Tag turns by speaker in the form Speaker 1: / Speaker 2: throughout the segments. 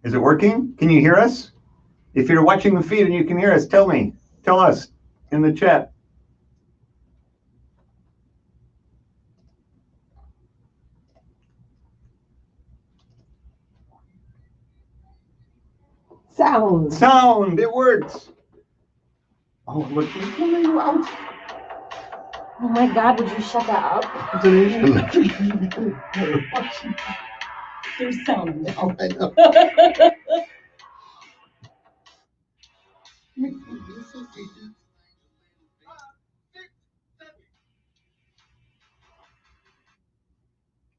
Speaker 1: Is it working? Can you hear us? If you're watching the feed and you can hear us, tell me. Tell us in the chat.
Speaker 2: Sound.
Speaker 1: Sound. It works. Oh, look, he's pulling you out.
Speaker 2: Oh my God, would you shut that up? There's sound now.
Speaker 1: I know.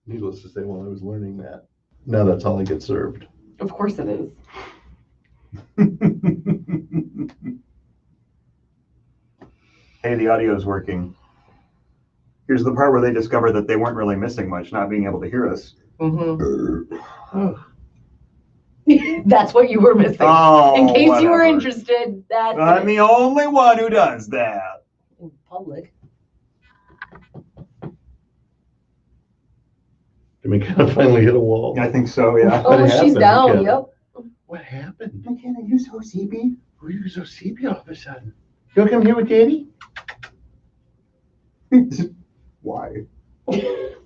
Speaker 1: Needless to say, while I was learning that, now that's all I get served.
Speaker 2: Of course it is.
Speaker 1: Hey, the audio is working. Here's the part where they discovered that they weren't really missing much, not being able to hear us.
Speaker 2: That's what you were missing.
Speaker 1: Oh,
Speaker 2: in case
Speaker 1: whatever.
Speaker 2: you were interested,
Speaker 1: I'm the only one who does that.
Speaker 2: In public.
Speaker 1: Did McKenna finally hit a wall? I think so, yeah.
Speaker 2: Oh, she's down, McKenna? Yep.
Speaker 1: What happened? McKenna, you're so sleepy. Why are you so sleepy all of a sudden? You want to come here with Daddy? Why?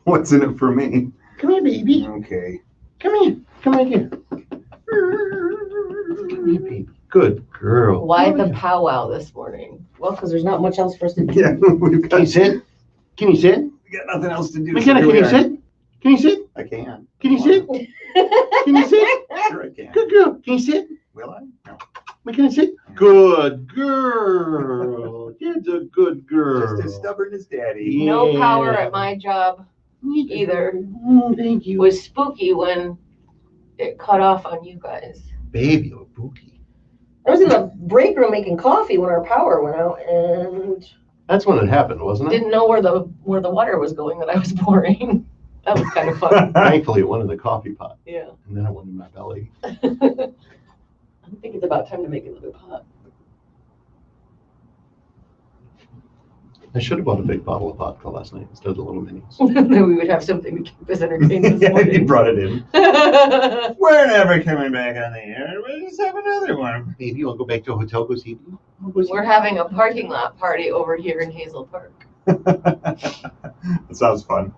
Speaker 1: What's in it for me? Come here, baby. Okay. Come here. Come right here. Come here, baby. Good girl.
Speaker 2: Why the powwow this morning? Well, because there's not much else for us to do.
Speaker 1: Yeah, we've got. Can you sit? Can you sit? We got nothing else to do. McKenna, so can you sit? Can you sit? I can. Can you sit? Can you sit? Sure, I can. Good girl. Can you sit? Will I? No. McKenna, sit. Good girl. Kid's a good girl. Just as stubborn as Daddy.
Speaker 2: Yeah. No power at my job either.
Speaker 1: Oh, thank you.
Speaker 2: It was spooky when it cut off on you guys.
Speaker 1: Baby, oh, spooky.
Speaker 3: I was in the break room making coffee when our power went out, and
Speaker 1: that's when it happened, wasn't it?
Speaker 2: Didn't know where the water was going that I was pouring. That was kind of fun.
Speaker 1: Thankfully, it went in the coffee pot.
Speaker 2: Yeah.
Speaker 1: And then it went in my belly.
Speaker 2: I think it's about time to make another pot.
Speaker 1: I should have bought a big bottle of vodka last night instead of the little minis.
Speaker 2: Then we would have something to keep us entertained this
Speaker 1: Yeah,
Speaker 2: morning.
Speaker 1: you brought it in. We're never coming back on the air. We'll just have another one. Baby, you want to go back to a hotel, go see me?
Speaker 2: We're having a parking lot party over here in Hazel Park.
Speaker 1: That sounds fun.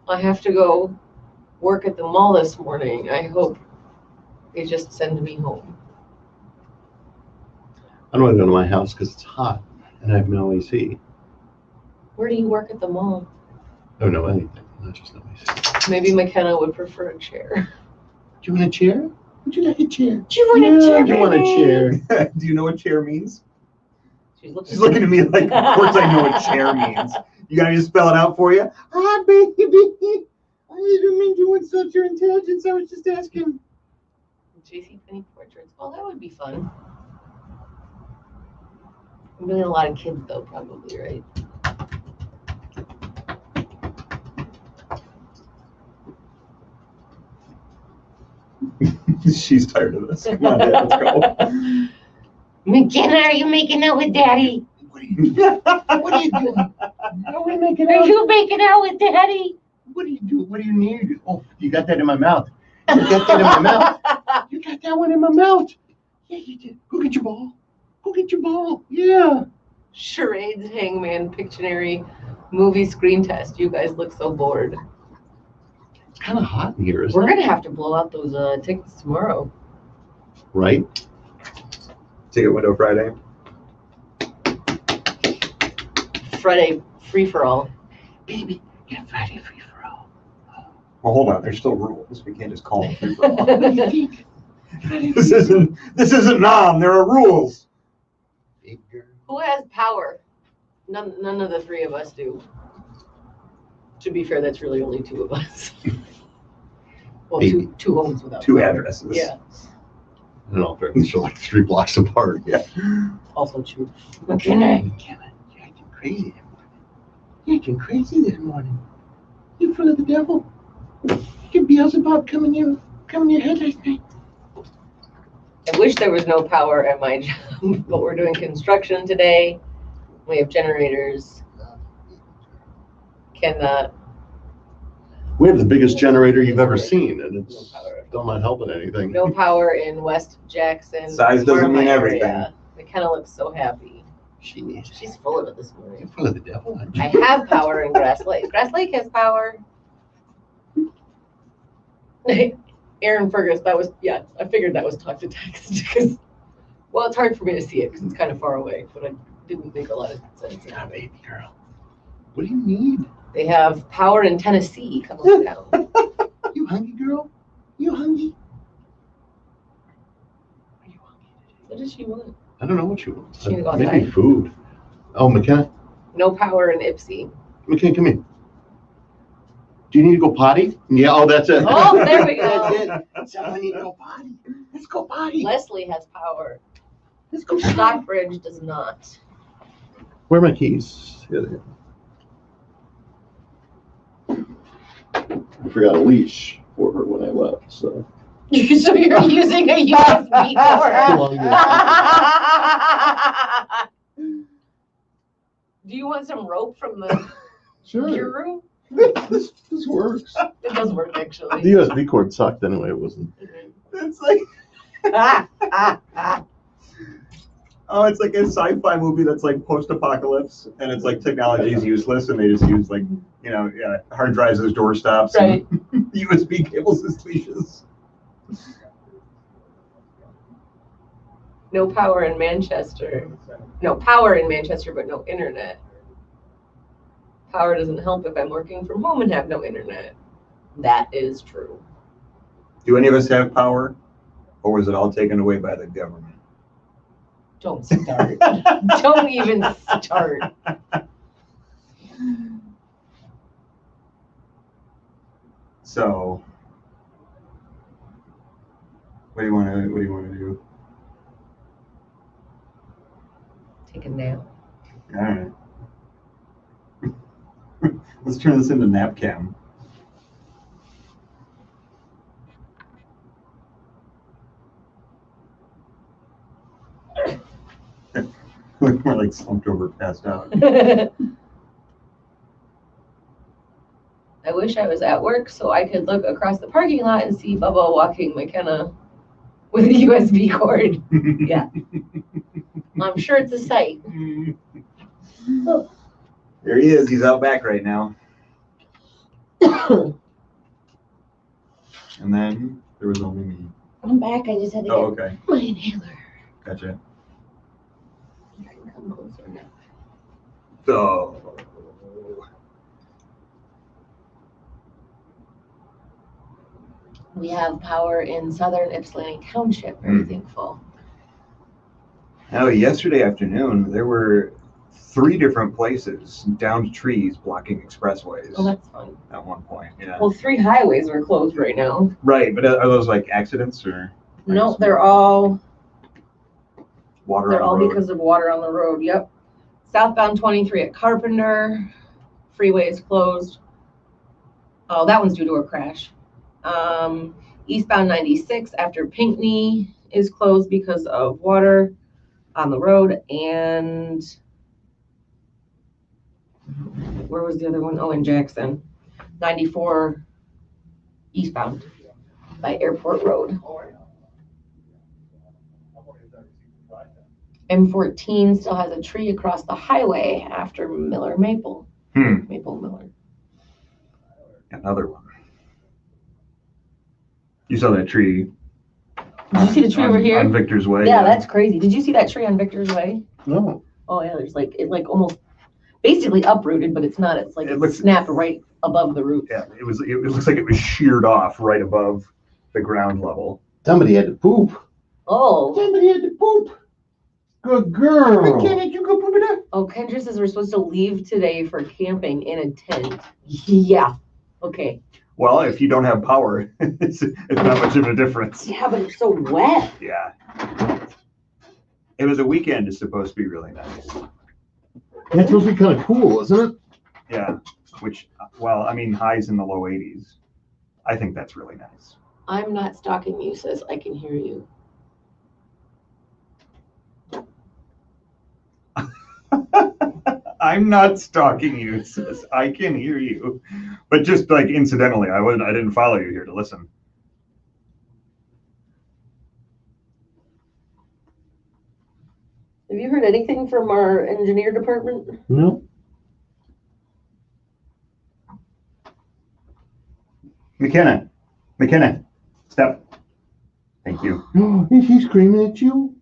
Speaker 2: I have to go work at the mall this morning. I hope they just send me home.
Speaker 1: I don't want to go to my house because it's hot and I have no AC.
Speaker 2: Where do you work at the mall?
Speaker 1: Oh, no, anything. Not just no AC.
Speaker 2: Maybe McKenna would prefer a chair.
Speaker 1: Do you want a chair? Would you like a chair?
Speaker 2: Do you want a chair?
Speaker 1: Do you want a chair? Do you know what chair means?
Speaker 2: She's
Speaker 1: looking at me like, of course I know what chair means. You got me to spell it out for you? Ah, baby. I didn't mean to insult your intelligence. I was just asking.
Speaker 2: JCPenney portraits. Well, that would be fun. Really a lot of kids, though, probably, right?
Speaker 1: She's tired of this. Come on, Dad, let's go.
Speaker 2: McKenna, are you making out with Daddy?
Speaker 1: What are you doing? What are you doing? Are we making out?
Speaker 2: Are you making out with Daddy?
Speaker 1: What do you do? What do you need? Oh, you got that in my mouth. You got that in my mouth. You got that one in my mouth. Yeah, you did. Go get your ball. Go get your ball. Yeah.
Speaker 2: Charades, Hangman, Pictionary, movie screen test. You guys look so bored.
Speaker 1: It's kind of hot in here, isn't
Speaker 2: We're
Speaker 1: it?
Speaker 2: going to have to blow out those tickets tomorrow.
Speaker 1: Right? Ticket window Friday.
Speaker 2: Friday free-for-all.
Speaker 1: Baby, yeah, Friday free-for-all. Well, hold on. There's still rules. We can't just call them free-for-all. This isn't Nam. There are rules.
Speaker 2: Who has power? None of the three of us do. To be fair, that's really only two of us. Well, two homes without
Speaker 1: two
Speaker 2: power.
Speaker 1: addresses.
Speaker 2: Yeah.
Speaker 1: In all fairness, they're like 3 blocks apart. Yeah.
Speaker 2: Also true.
Speaker 1: McKenna, you're acting crazy this morning. You're acting crazy this morning. You're full of the devil. Your Beelzebub coming in your head last night.
Speaker 2: I wish there was no power at my job, but we're doing construction today. We have generators.
Speaker 1: We have the biggest generator you've ever seen, and it's Still not helping anything.
Speaker 2: No power in West Jackson.
Speaker 4: Size doesn't mean everything.
Speaker 2: Area. McKenna looks so happy. She's full of it this morning.
Speaker 1: You're full of the devil.
Speaker 2: I have power in Grass Lake. Grass Lake has power. Aaron Fergus, I figured that was talk to text because, well, it's hard for me to see it because it's kind of far away, but I didn't make a lot of sense.
Speaker 1: Yeah, baby girl. What do you need?
Speaker 2: They have power in Tennessee coming down.
Speaker 1: You hungry, girl? You hungry? Are you hungry?
Speaker 2: What does she want?
Speaker 1: I don't know what she wants.
Speaker 2: She gonna go
Speaker 1: Maybe
Speaker 2: outside?
Speaker 1: food. Oh, McKenna.
Speaker 2: No power in Ipsy.
Speaker 1: McKenna, come in. Do you need to go potty? Yeah, oh, that's it.
Speaker 2: Oh, there we go.
Speaker 1: That's it. That's how I need to go potty. Let's go potty.
Speaker 2: Leslie has power.
Speaker 1: Let's go potty.
Speaker 2: Stockbridge does not.
Speaker 1: Where are my keys? Here they are. I forgot a leash for her when I left, so.
Speaker 2: So you're using a USB cord. Do you want some rope from the your room?
Speaker 1: This works.
Speaker 2: It does work, actually.
Speaker 1: The USB cord sucked anyway. It wasn't.
Speaker 4: It's like oh, it's like a sci-fi movie that's like post-apocalypse, and it's like technology is useless, and they just use like hard drives as doorstops,
Speaker 2: Right?
Speaker 4: And USB cables as leashes.
Speaker 2: No power in Manchester. No power in Manchester, but no internet. Power doesn't help if I'm working from home and have no internet. That is true.
Speaker 4: Do any of us have power, or was it all taken away by the government?
Speaker 2: Don't start. Don't even start.
Speaker 4: So, what do you want to do?
Speaker 2: Take a nap.
Speaker 4: All right. Let's turn this into nap cam. We're like slumped over, passed out.
Speaker 2: I wish I was at work so I could look across the parking lot and see Bubba walking McKenna with a USB cord. Yeah. I'm sure it's a sight.
Speaker 4: Oh. There he is. He's out back right now. And then there was only me.
Speaker 2: I'm back. I just had to
Speaker 4: Oh,
Speaker 2: get
Speaker 4: okay.
Speaker 2: my inhaler.
Speaker 4: Gotcha.
Speaker 2: You can come closer now.
Speaker 4: So,
Speaker 2: We have power in southern Ypsilanti Township. Very thankful.
Speaker 4: now yesterday afternoon, there were 3 different places, downed trees blocking expressways.
Speaker 2: Oh, that's fun.
Speaker 4: At one point, yeah.
Speaker 2: Well, 3 highways are closed right now.
Speaker 4: Right, but are those like accidents or?
Speaker 2: No, they're all
Speaker 4: Water
Speaker 2: they're
Speaker 4: on
Speaker 2: all
Speaker 4: the road.
Speaker 2: because of water on the road. Yep. Southbound 23 at Carpenter, freeway is closed. Oh, that one's due to a crash. Eastbound 96 after Pinckney is closed because of water on the road. And where was the other one? Oh, in Jackson. 94 eastbound by Airport Road. M14 still has a tree across the highway after Maple Miller.
Speaker 4: Another one. You saw that tree.
Speaker 2: Did you see the tree over here?
Speaker 4: On Victor's Way.
Speaker 2: Yeah, that's crazy. Did you see that tree on Victor's Way?
Speaker 1: No.
Speaker 2: Oh yeah, there's like it almost basically uprooted, but it's not. It's like
Speaker 4: It looks-
Speaker 2: snapped right above the root.
Speaker 4: Yeah, it looks like it was sheared off right above the ground level.
Speaker 1: Somebody had to poop.
Speaker 2: Oh.
Speaker 1: Somebody had to poop. Good girl. Did you go poop it up?
Speaker 2: Oh, Kendra says we're supposed to leave today for camping in a tent. Yeah. Okay.
Speaker 4: Well, if you don't have power, it's not much of a difference.
Speaker 2: Yeah, but it's so wet.
Speaker 4: Yeah. It was a weekend. It's supposed to be really nice.
Speaker 1: That's supposed to be kind of cool, isn't it?
Speaker 4: Yeah. Which, well, I mean, highs in the low 80s. I think that's really nice.
Speaker 2: I'm not stalking you, says I can hear you.
Speaker 4: I'm not stalking you, sis. I can hear you. But just like incidentally, I didn't follow you here to listen.
Speaker 3: Have you heard anything from our engineer department?
Speaker 1: No.
Speaker 4: McKenna, step. Thank you.
Speaker 1: Oh, is he screaming at you?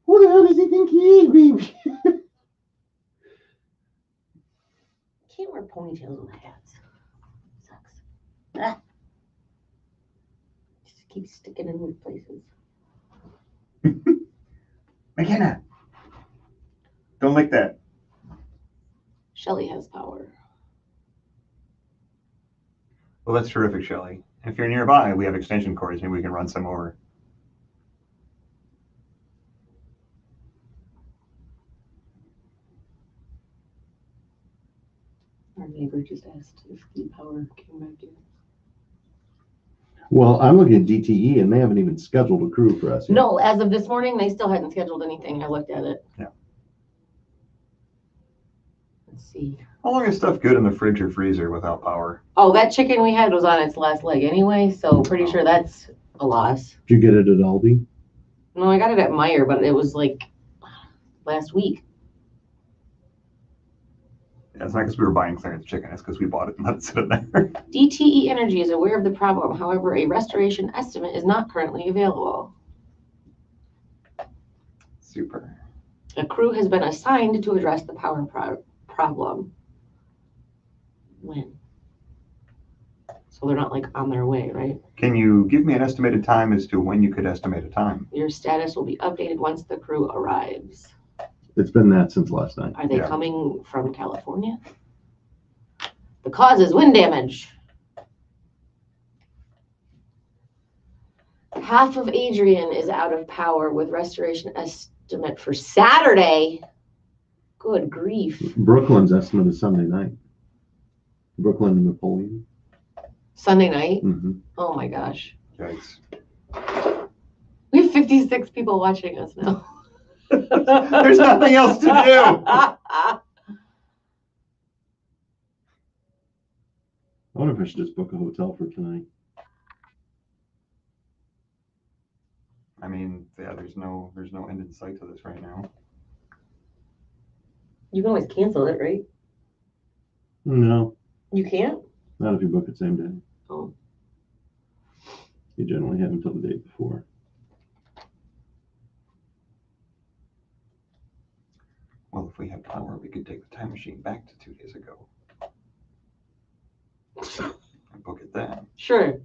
Speaker 1: Who the hell does he think he is, baby?
Speaker 3: Can't wear ponytails with hats. Sucks. Ah. Just keep sticking in weird places.
Speaker 4: McKenna, don't like that.
Speaker 3: Shelly has power.
Speaker 4: Well, that's terrific, Shelley. If you're nearby, we have extension cords. Maybe we can run some over.
Speaker 3: Our neighbor just asked if the power came back in.
Speaker 1: Well, I'm looking at DTE and they haven't even scheduled a crew for us yet.
Speaker 3: No, as of this morning, they still hadn't scheduled anything. I looked at it.
Speaker 4: Yeah.
Speaker 3: Let's see.
Speaker 4: How long is stuff good in the fridge or freezer without power?
Speaker 3: Oh, that chicken we had was on its last leg anyway, so pretty sure that's a loss.
Speaker 1: Did you get it at Aldi?
Speaker 3: No, I got it at Meijer, but it was like last week.
Speaker 4: Yeah, it's not because we were buying clearance chicken. It's because we bought it and let it sit in there.
Speaker 3: DTE Energy is aware of the problem. However, a restoration estimate is not currently available.
Speaker 4: Super.
Speaker 3: A crew has been assigned to address the power problem. When? So they're not like on their way, right?
Speaker 4: Can you give me an estimated time as to when you could estimate a time?
Speaker 3: Your status will be updated once the crew arrives.
Speaker 1: It's been that since last night.
Speaker 3: Are they
Speaker 4: Yeah.
Speaker 3: coming from California? The cause is wind damage. Half of Adrian is out of power with restoration estimate for Saturday. Good grief.
Speaker 1: Brooklyn's estimate is Sunday night. Brooklyn and Napoleon.
Speaker 3: Sunday night?
Speaker 1: Mm-hmm.
Speaker 3: Oh my gosh.
Speaker 4: Yikes.
Speaker 3: We have 56 people watching us now.
Speaker 4: There's nothing else to do.
Speaker 1: I wonder if I should just book a hotel for tonight.
Speaker 4: I mean, yeah, there's no end in sight to this right now.
Speaker 3: You can always cancel it, right?
Speaker 1: No,
Speaker 3: You can't?
Speaker 1: not if you book it same day.
Speaker 3: Oh.
Speaker 1: You generally have until the day before.
Speaker 4: Well, if we had power, we could take the time machine back to 2 days ago and book it then.
Speaker 3: Sure.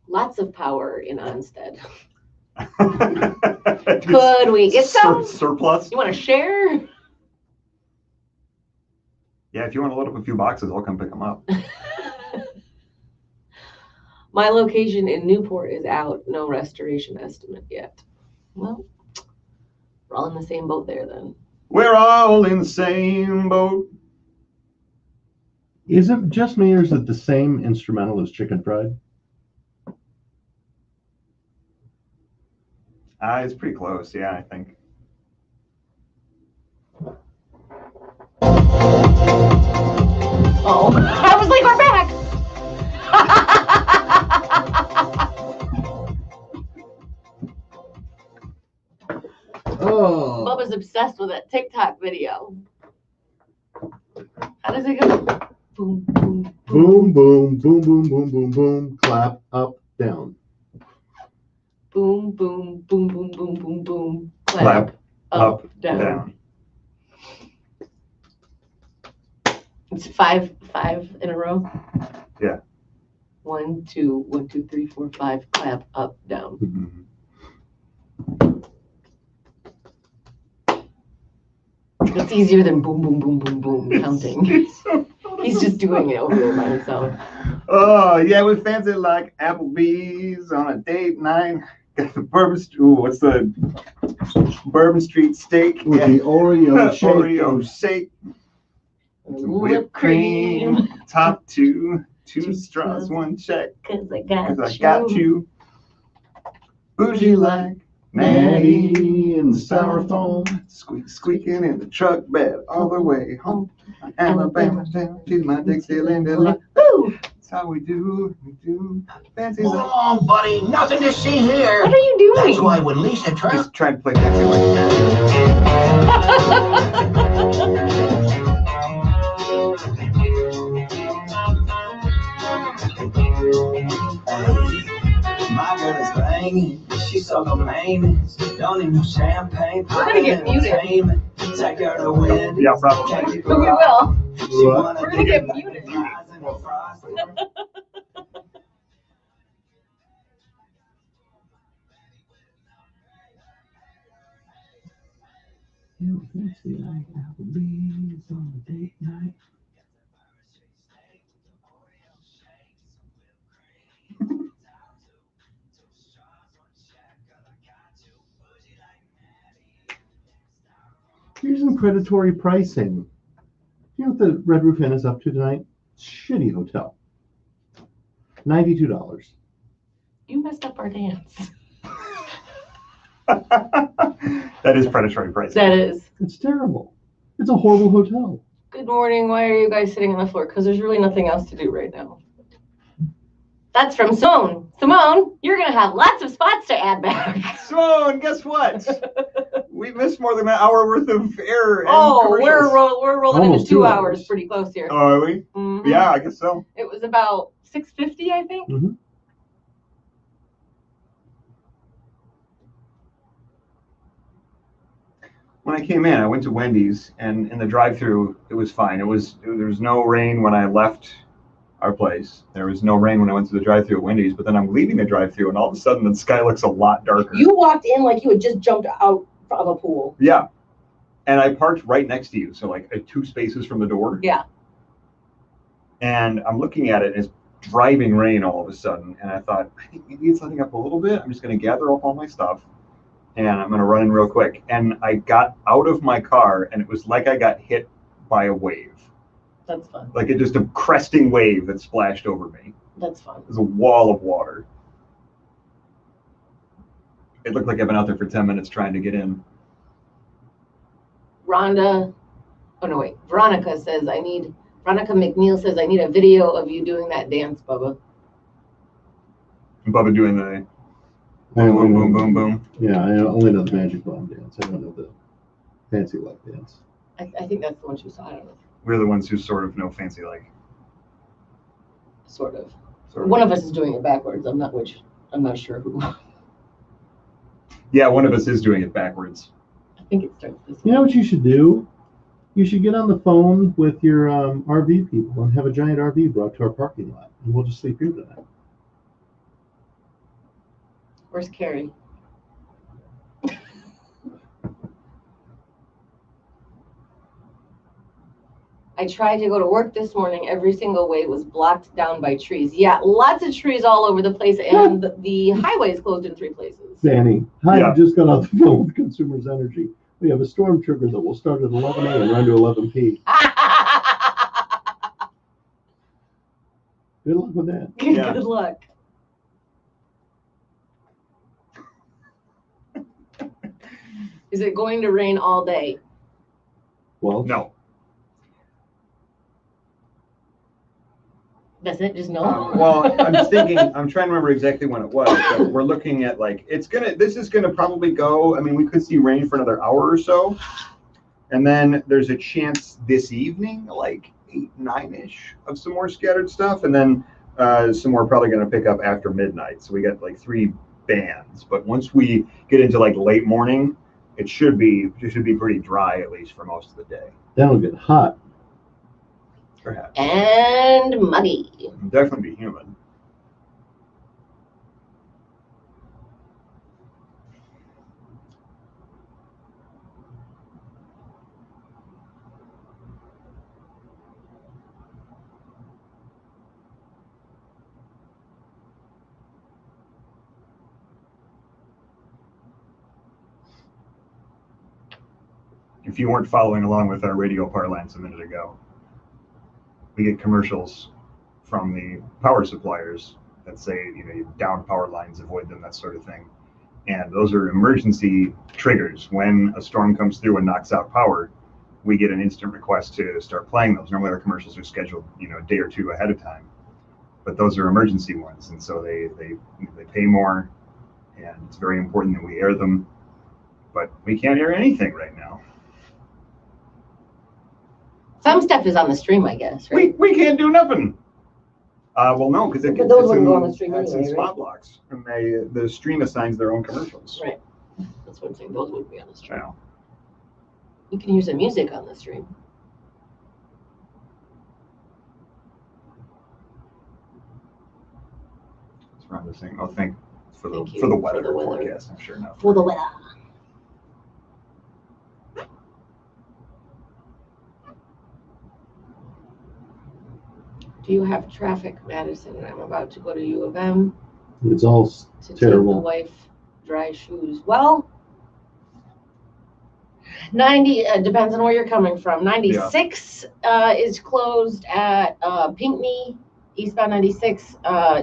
Speaker 3: Lots of power in Onstead. Could we get some?
Speaker 4: Surplus?
Speaker 3: You want to share?
Speaker 4: Yeah, if you want to load up a few boxes, I'll come pick them up.
Speaker 3: My location in Newport is out. No restoration estimate yet. Well, we're all in the same boat there then.
Speaker 4: We're all in the same boat.
Speaker 1: Is it just me, or is it the same instrumental as Chicken Fried?
Speaker 4: It's pretty close, yeah, I think.
Speaker 3: Oh, I was like, we're back.
Speaker 1: Oh.
Speaker 3: Bubba's obsessed with that TikTok video. How does it go? Boom, boom,
Speaker 1: Boom, boom, boom, boom, boom, boom, boom. Clap, up, down.
Speaker 3: boom, boom, boom, boom, boom, boom, boom.
Speaker 4: Clap, up,
Speaker 3: down.
Speaker 4: down.
Speaker 3: It's five in a row.
Speaker 4: Yeah.
Speaker 3: 1, 2, 1, 2, 3, 4, 5. Clap up, down. It's easier than boom, boom, boom, boom, boom counting. He's just doing it over there by himself.
Speaker 4: Oh, yeah, with fancy like Applebee's on a date night. Got the Bourbon Street. Ooh, what's the Bourbon Street steak?
Speaker 1: With the Oreo shake.
Speaker 4: Oreo shake. Whipped cream. Top two. Two straws, one check.
Speaker 3: Cause I
Speaker 4: got you. Bougie like
Speaker 1: Maddie in the styrofoam.
Speaker 4: Squeaking in the truck bed all the way home. Alabama town to my Dixieland delight. That's how we do. Fancy
Speaker 5: Hold
Speaker 4: like.
Speaker 5: on, buddy. Nothing to see here.
Speaker 3: What are you doing?
Speaker 5: That's why when Lisa tries.
Speaker 4: Just trying to play fancy like.
Speaker 5: My girl is banging. She's so famous. Don't need no champagne.
Speaker 2: We're gonna get muted.
Speaker 5: Take her to win.
Speaker 4: Yeah, probably.
Speaker 2: We will.
Speaker 1: What?
Speaker 2: We're gonna get muted.
Speaker 1: Here's some predatory pricing. You know what the Red Roof Inn is up to tonight? Shitty hotel. $92.
Speaker 3: You messed up our dance.
Speaker 4: That is predatory pricing.
Speaker 3: That is.
Speaker 1: It's terrible. It's a horrible hotel.
Speaker 3: Good morning. Why are you guys sitting on the floor? Because there's really nothing else to do right now. That's from Simone. Simone, you're going to have lots of spots to add back.
Speaker 4: Simone, guess what? We missed more than an hour worth of air. And
Speaker 3: Oh, we're
Speaker 4: commercials.
Speaker 3: rolling
Speaker 1: Almost
Speaker 3: into 2
Speaker 1: 2
Speaker 3: hours
Speaker 1: hours.
Speaker 3: pretty close here.
Speaker 4: Oh, are we?
Speaker 3: Mhm.
Speaker 4: Yeah, I guess so.
Speaker 3: It was about 6:50, I think.
Speaker 1: Mhm.
Speaker 4: When I came in, I went to Wendy's, and in the drive-thru, it was fine. There was no rain when I left our place. There was no rain when I went to the drive-thru at Wendy's. But then I'm leaving the drive-thru, and all of a sudden, the sky looks a lot darker.
Speaker 3: You walked in like you had just jumped out of a pool.
Speaker 4: Yeah, and I parked right next to you, so like 2 spaces from the door.
Speaker 3: Yeah.
Speaker 4: And I'm looking at it, and it's driving rain all of a sudden. And I thought, I think maybe it's letting up a little bit. I'm just going to gather up all my stuff, and I'm going to run in real quick. And I got out of my car, and it was like I got hit by a wave.
Speaker 3: That's fun.
Speaker 4: Like it just a cresting wave that splashed over me.
Speaker 3: That's fun.
Speaker 4: It was a wall of water. It looked like I've been out there for 10 minutes trying to get in.
Speaker 3: Veronica McNeil says, I need a video of you doing that dance, Bubba.
Speaker 4: And Bubba doing the boom, boom, boom, boom, boom.
Speaker 1: Yeah, I only know the Magic Bomb dance. I don't know the fancy like dance.
Speaker 3: I think that's the one she saw. I don't know.
Speaker 4: We're the ones who sort of know fancy like.
Speaker 3: Sort of.
Speaker 4: Sort of.
Speaker 3: One of us is doing it backwards. I'm not sure who.
Speaker 4: Yeah, one of us is doing it backwards.
Speaker 3: I think it starts this
Speaker 1: You
Speaker 3: way.
Speaker 1: know what you should do? You should get on the phone with your RV people and have a giant RV brought to our parking lot, and we'll just sleep here tonight.
Speaker 3: Where's Carrie? I tried to go to work this morning. Every single way was blocked down by trees. Yeah, lots of trees all over the place, and the highway is closed in 3 places.
Speaker 1: Danny, I
Speaker 4: Yeah.
Speaker 1: just got off the phone with Consumers Energy. We have a storm trigger that will start at 11 a.m. and run to 11 p. Good luck with that.
Speaker 4: Yeah.
Speaker 3: Good luck. Is it going to rain all day?
Speaker 1: Well,
Speaker 4: No.
Speaker 3: Does it just no?
Speaker 4: Well, I'm just thinking, I'm trying to remember exactly when it was, but we're looking at like, this is gonna probably go, I mean, we could see rain for another hour or so. And then there's a chance this evening, like 8, 9-ish of some more scattered stuff. And then some more probably gonna pick up after midnight. So we got like 3 bands, but once we get into like late morning, it should be pretty dry, at least for most of the day.
Speaker 1: that'll get hot.
Speaker 4: Perhaps.
Speaker 3: And muggy.
Speaker 4: It'll definitely be humid. if you weren't following along with our radio parlance a minute ago, we get commercials from the power suppliers that say, you down power lines, avoid them, that sort of thing. And those are emergency triggers. When a storm comes through and knocks out power, we get an instant request to start playing those. Normally our commercials are scheduled, a day or two ahead of time, but those are emergency ones. And so they pay more, and it's very important that we air them, but we can't air anything right now.
Speaker 3: Some stuff is on the stream, I guess, right?
Speaker 4: We can't do nothing. Well, no, because
Speaker 3: But those wouldn't go on the stream
Speaker 4: it's in
Speaker 3: anyway, right?
Speaker 4: spot blocks, and the stream assigns their own commercials.
Speaker 3: Right. That's what I'm saying. Those would be on the stream.
Speaker 4: Yeah.
Speaker 3: You can use the music on the stream.
Speaker 4: That's what I'm just saying. Oh, for the
Speaker 3: Thank you
Speaker 4: for the
Speaker 3: for
Speaker 4: weather
Speaker 3: the weather.
Speaker 4: forecast. I'm sure enough.
Speaker 3: For the weather. Do you have traffic, Madison? I'm about to go to U of M
Speaker 1: It's all
Speaker 3: to take the
Speaker 1: terrible.
Speaker 3: wife dry shoes. Well, 90 depends on where you're coming from. 96 is closed at Pinckney, eastbound 96.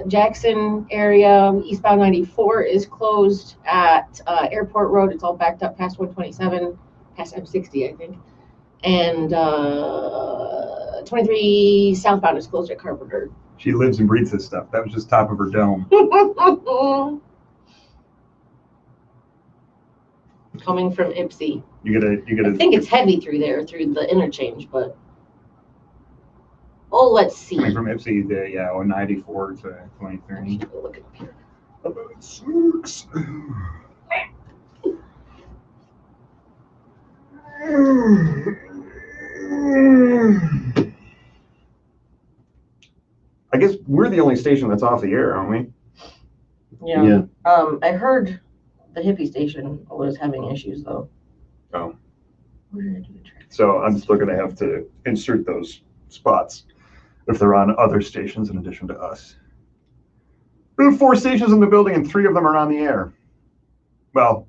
Speaker 3: Jackson area, eastbound 94 is closed at Airport Road. It's all backed up past 127, past M60, I think. And 23 southbound is closed at Carpenter.
Speaker 4: She lives and breathes this stuff. That was just top of her dome.
Speaker 3: Coming from Ipsy.
Speaker 4: You
Speaker 3: I
Speaker 4: gotta.
Speaker 3: think it's heavy through there, through the interchange, but let's see.
Speaker 4: Coming from Ipsy to 94 to 23.
Speaker 3: Let's look at here.
Speaker 4: Oh, it sucks. I guess we're the only station that's off the air, aren't we?
Speaker 3: Yeah. I heard the hippie station was having issues though.
Speaker 4: Oh.
Speaker 3: Where did I do the track?
Speaker 4: So I'm still going to have to insert those spots if they're on other stations in addition to us. We have 4 stations in the building and 3 of them are on the air. Well,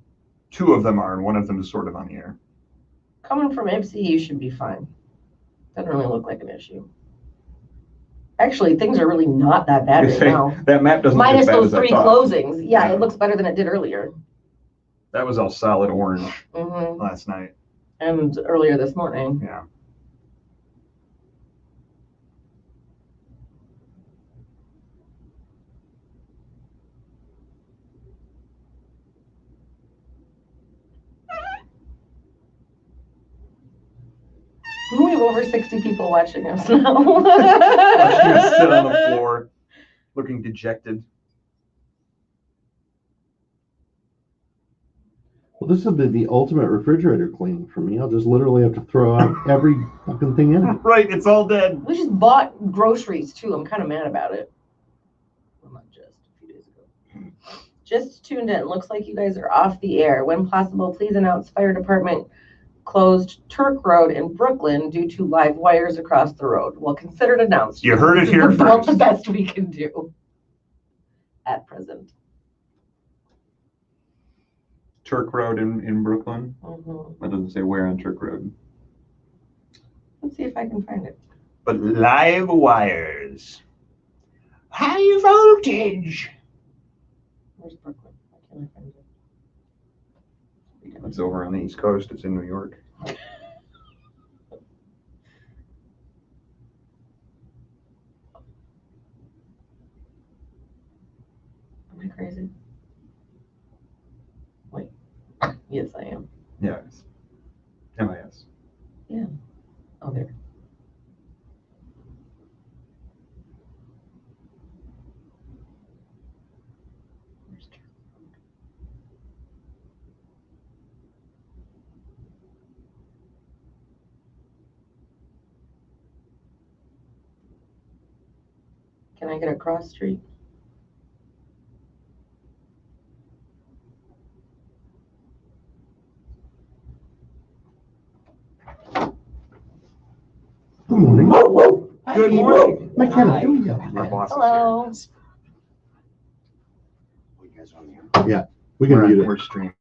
Speaker 4: 2 of them are and one of them is sort of on the air.
Speaker 3: Coming from Ipsy, you should be fine. Doesn't really look like an issue. Actually, things are really not that bad right now.
Speaker 4: That map doesn't look
Speaker 3: Minus
Speaker 4: as bad
Speaker 3: those
Speaker 4: as I
Speaker 3: 3
Speaker 4: thought.
Speaker 3: closings. Yeah, it looks better than it did earlier.
Speaker 4: That was all solid orange
Speaker 3: Mm-hmm.
Speaker 4: last night.
Speaker 3: And earlier this morning.
Speaker 4: Yeah.
Speaker 3: We have over 60 people watching us now.
Speaker 4: Watching us sit on the floor, looking dejected.
Speaker 1: Well, this will be the ultimate refrigerator cleaning for me. I'll just literally have to throw out every fucking thing in it.
Speaker 4: Right, it's all dead.
Speaker 3: We just bought groceries too. I'm kind of mad about it. Well, not just a few days ago. Just tuned in. Looks like you guys are off the air. When possible, please announce fire department closed Turk Road in Brooklyn due to live wires across the road. Well, consider it announced.
Speaker 4: You heard it here
Speaker 3: This is about the
Speaker 4: first.
Speaker 3: best we can do at present.
Speaker 4: Turk Road in Brooklyn.
Speaker 3: Mm-hmm.
Speaker 4: That doesn't say where on Turk Road.
Speaker 3: Let's see if I can find it.
Speaker 4: But live wires. High voltage.
Speaker 3: Where's Brooklyn? Why can't I find it?
Speaker 4: It's over on the East Coast. It's in New York.
Speaker 3: Am I crazy? Wait. Yes, I am.
Speaker 4: Yeah, it's MIS.
Speaker 3: Yeah. Oh, there. Where's Turk Road? Can I get a cross street?
Speaker 1: Good morning.
Speaker 4: Good morning.
Speaker 1: McKenna, here we go.
Speaker 4: My boss
Speaker 3: Hello.
Speaker 4: is here. You guys on here?
Speaker 1: We can mute it.
Speaker 4: We're streaming.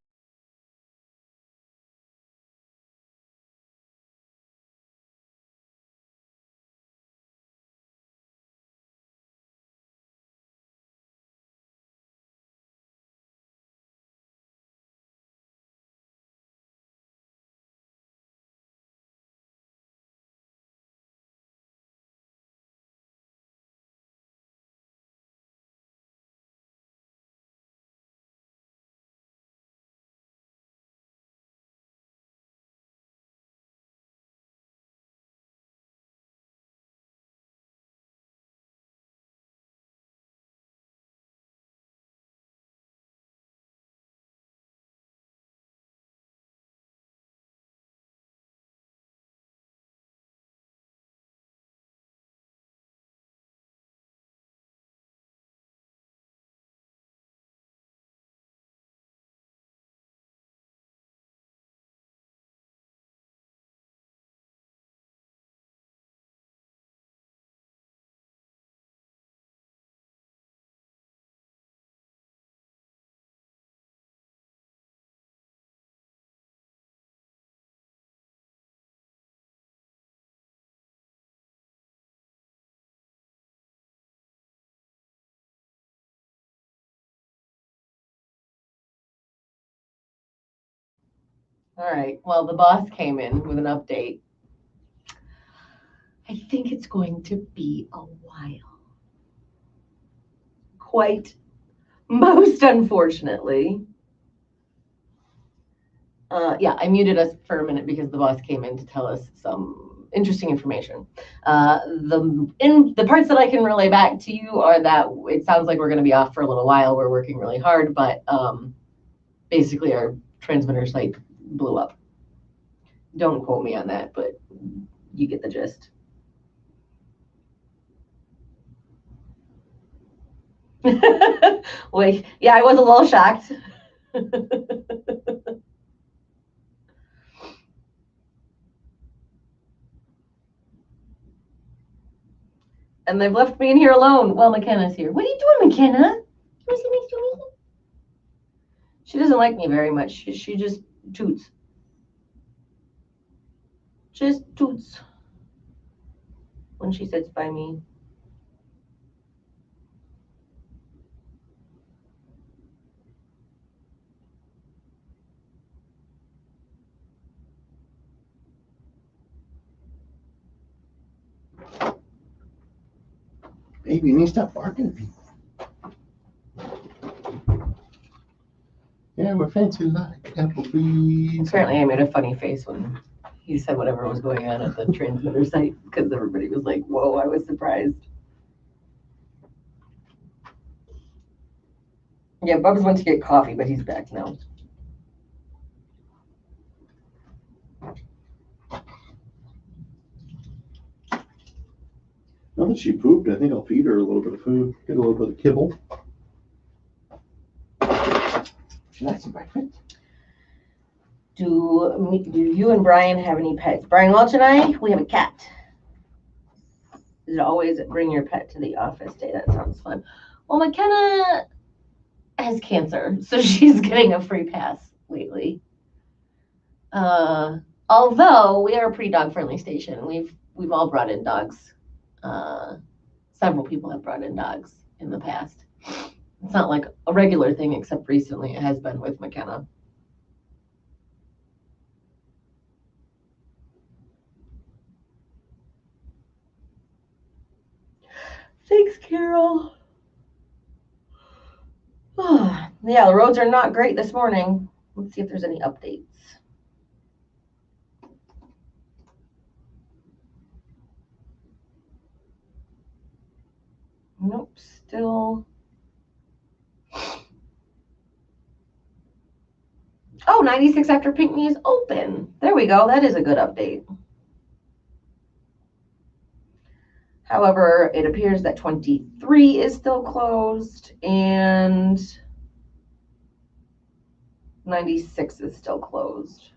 Speaker 3: All right. Well, the boss came in with an update. I think it's going to be a while. Quite most unfortunately. Yeah, I muted us for a minute because the boss came in to tell us some interesting information. The parts that I can relay back to you are that it sounds like we're going to be off for a little while. We're working really hard, but basically our transmitter site blew up. Don't quote me on that, but you get the gist. Wait, yeah, I was a little shocked. And they've left me in here alone. Well, McKenna's here. What are you doing, McKenna? You want to sit next to me? She doesn't like me very much. She just toots. Just toots when she sits by me.
Speaker 1: Baby, you need to stop barking at people. Yeah, we're fancy like Applebee's.
Speaker 3: Apparently, I made a funny face when he said whatever was going on at the transmitter site because everybody was like, whoa, I was surprised. Yeah, Bubba's went to get coffee, but he's back now.
Speaker 1: Now that she pooped, I think I'll feed her a little bit of food. Get a little bit of kibble. She likes some breakfast.
Speaker 3: Do you and Brian have any pets? Brian Welch and I, we have a cat. Is it always bring your pet to the office day? That sounds fun. Well, McKenna has cancer, so she's getting a free pass lately. Although we are a pretty dog-friendly station, we've all brought in dogs. Several people have brought in dogs in the past. It's not like a regular thing, except recently it has been with McKenna. Thanks, Carol. Yeah, the roads are not great this morning. Let's see if there's any updates. Nope, still. Oh, 96 after Pinckney is open. There we go. That is a good update. However, it appears that 23 is still closed and 96 is still closed.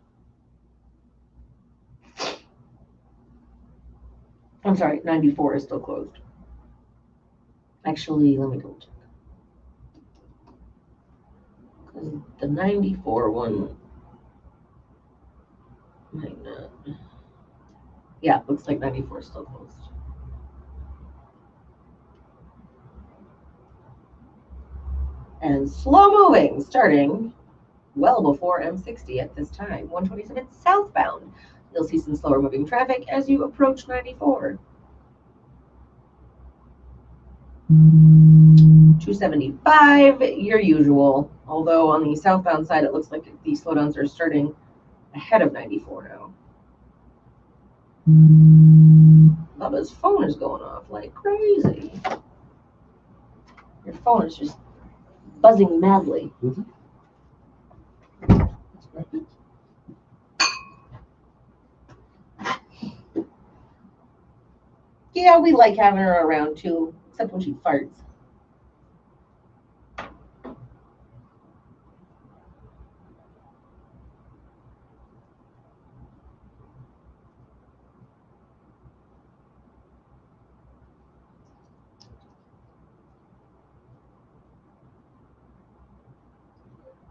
Speaker 3: I'm sorry, 94 is still closed. Actually, let me go check. Because the 94 one might not. Yeah, looks like 94 is still closed. And slow moving, starting well before M60 at this time. 127 southbound. You'll see some slower moving traffic as you approach 94. 275, your usual. Although on the southbound side, it looks like the slowdowns are starting ahead of 94 now. Bubba's phone is going off like crazy. Your phone is just buzzing madly.
Speaker 1: Mm-hmm.
Speaker 3: Yeah, we like having her around too, except when she farts.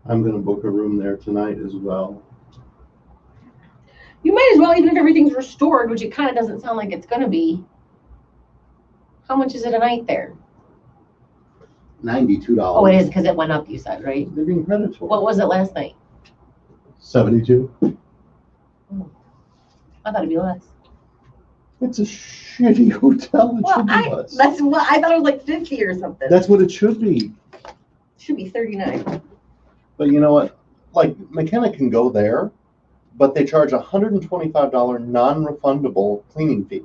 Speaker 1: I'm going to book a room there tonight as well.
Speaker 3: You might as well, even if everything's restored, which it kind of doesn't sound like it's going to be. How much is it a night there?
Speaker 1: $92.
Speaker 3: Oh, it is because it went up, you said, right?
Speaker 1: They're being predatory.
Speaker 3: What was it last night?
Speaker 1: 72.
Speaker 2: I thought it'd be less.
Speaker 1: It's a shitty hotel. It
Speaker 2: Well,
Speaker 1: should be less.
Speaker 2: that's what I thought it was like 50 or something.
Speaker 1: That's what it should be.
Speaker 2: It should be 39.
Speaker 1: But you know what? Like, McKenna can go there, but they charge a $125 non-refundable cleaning fee.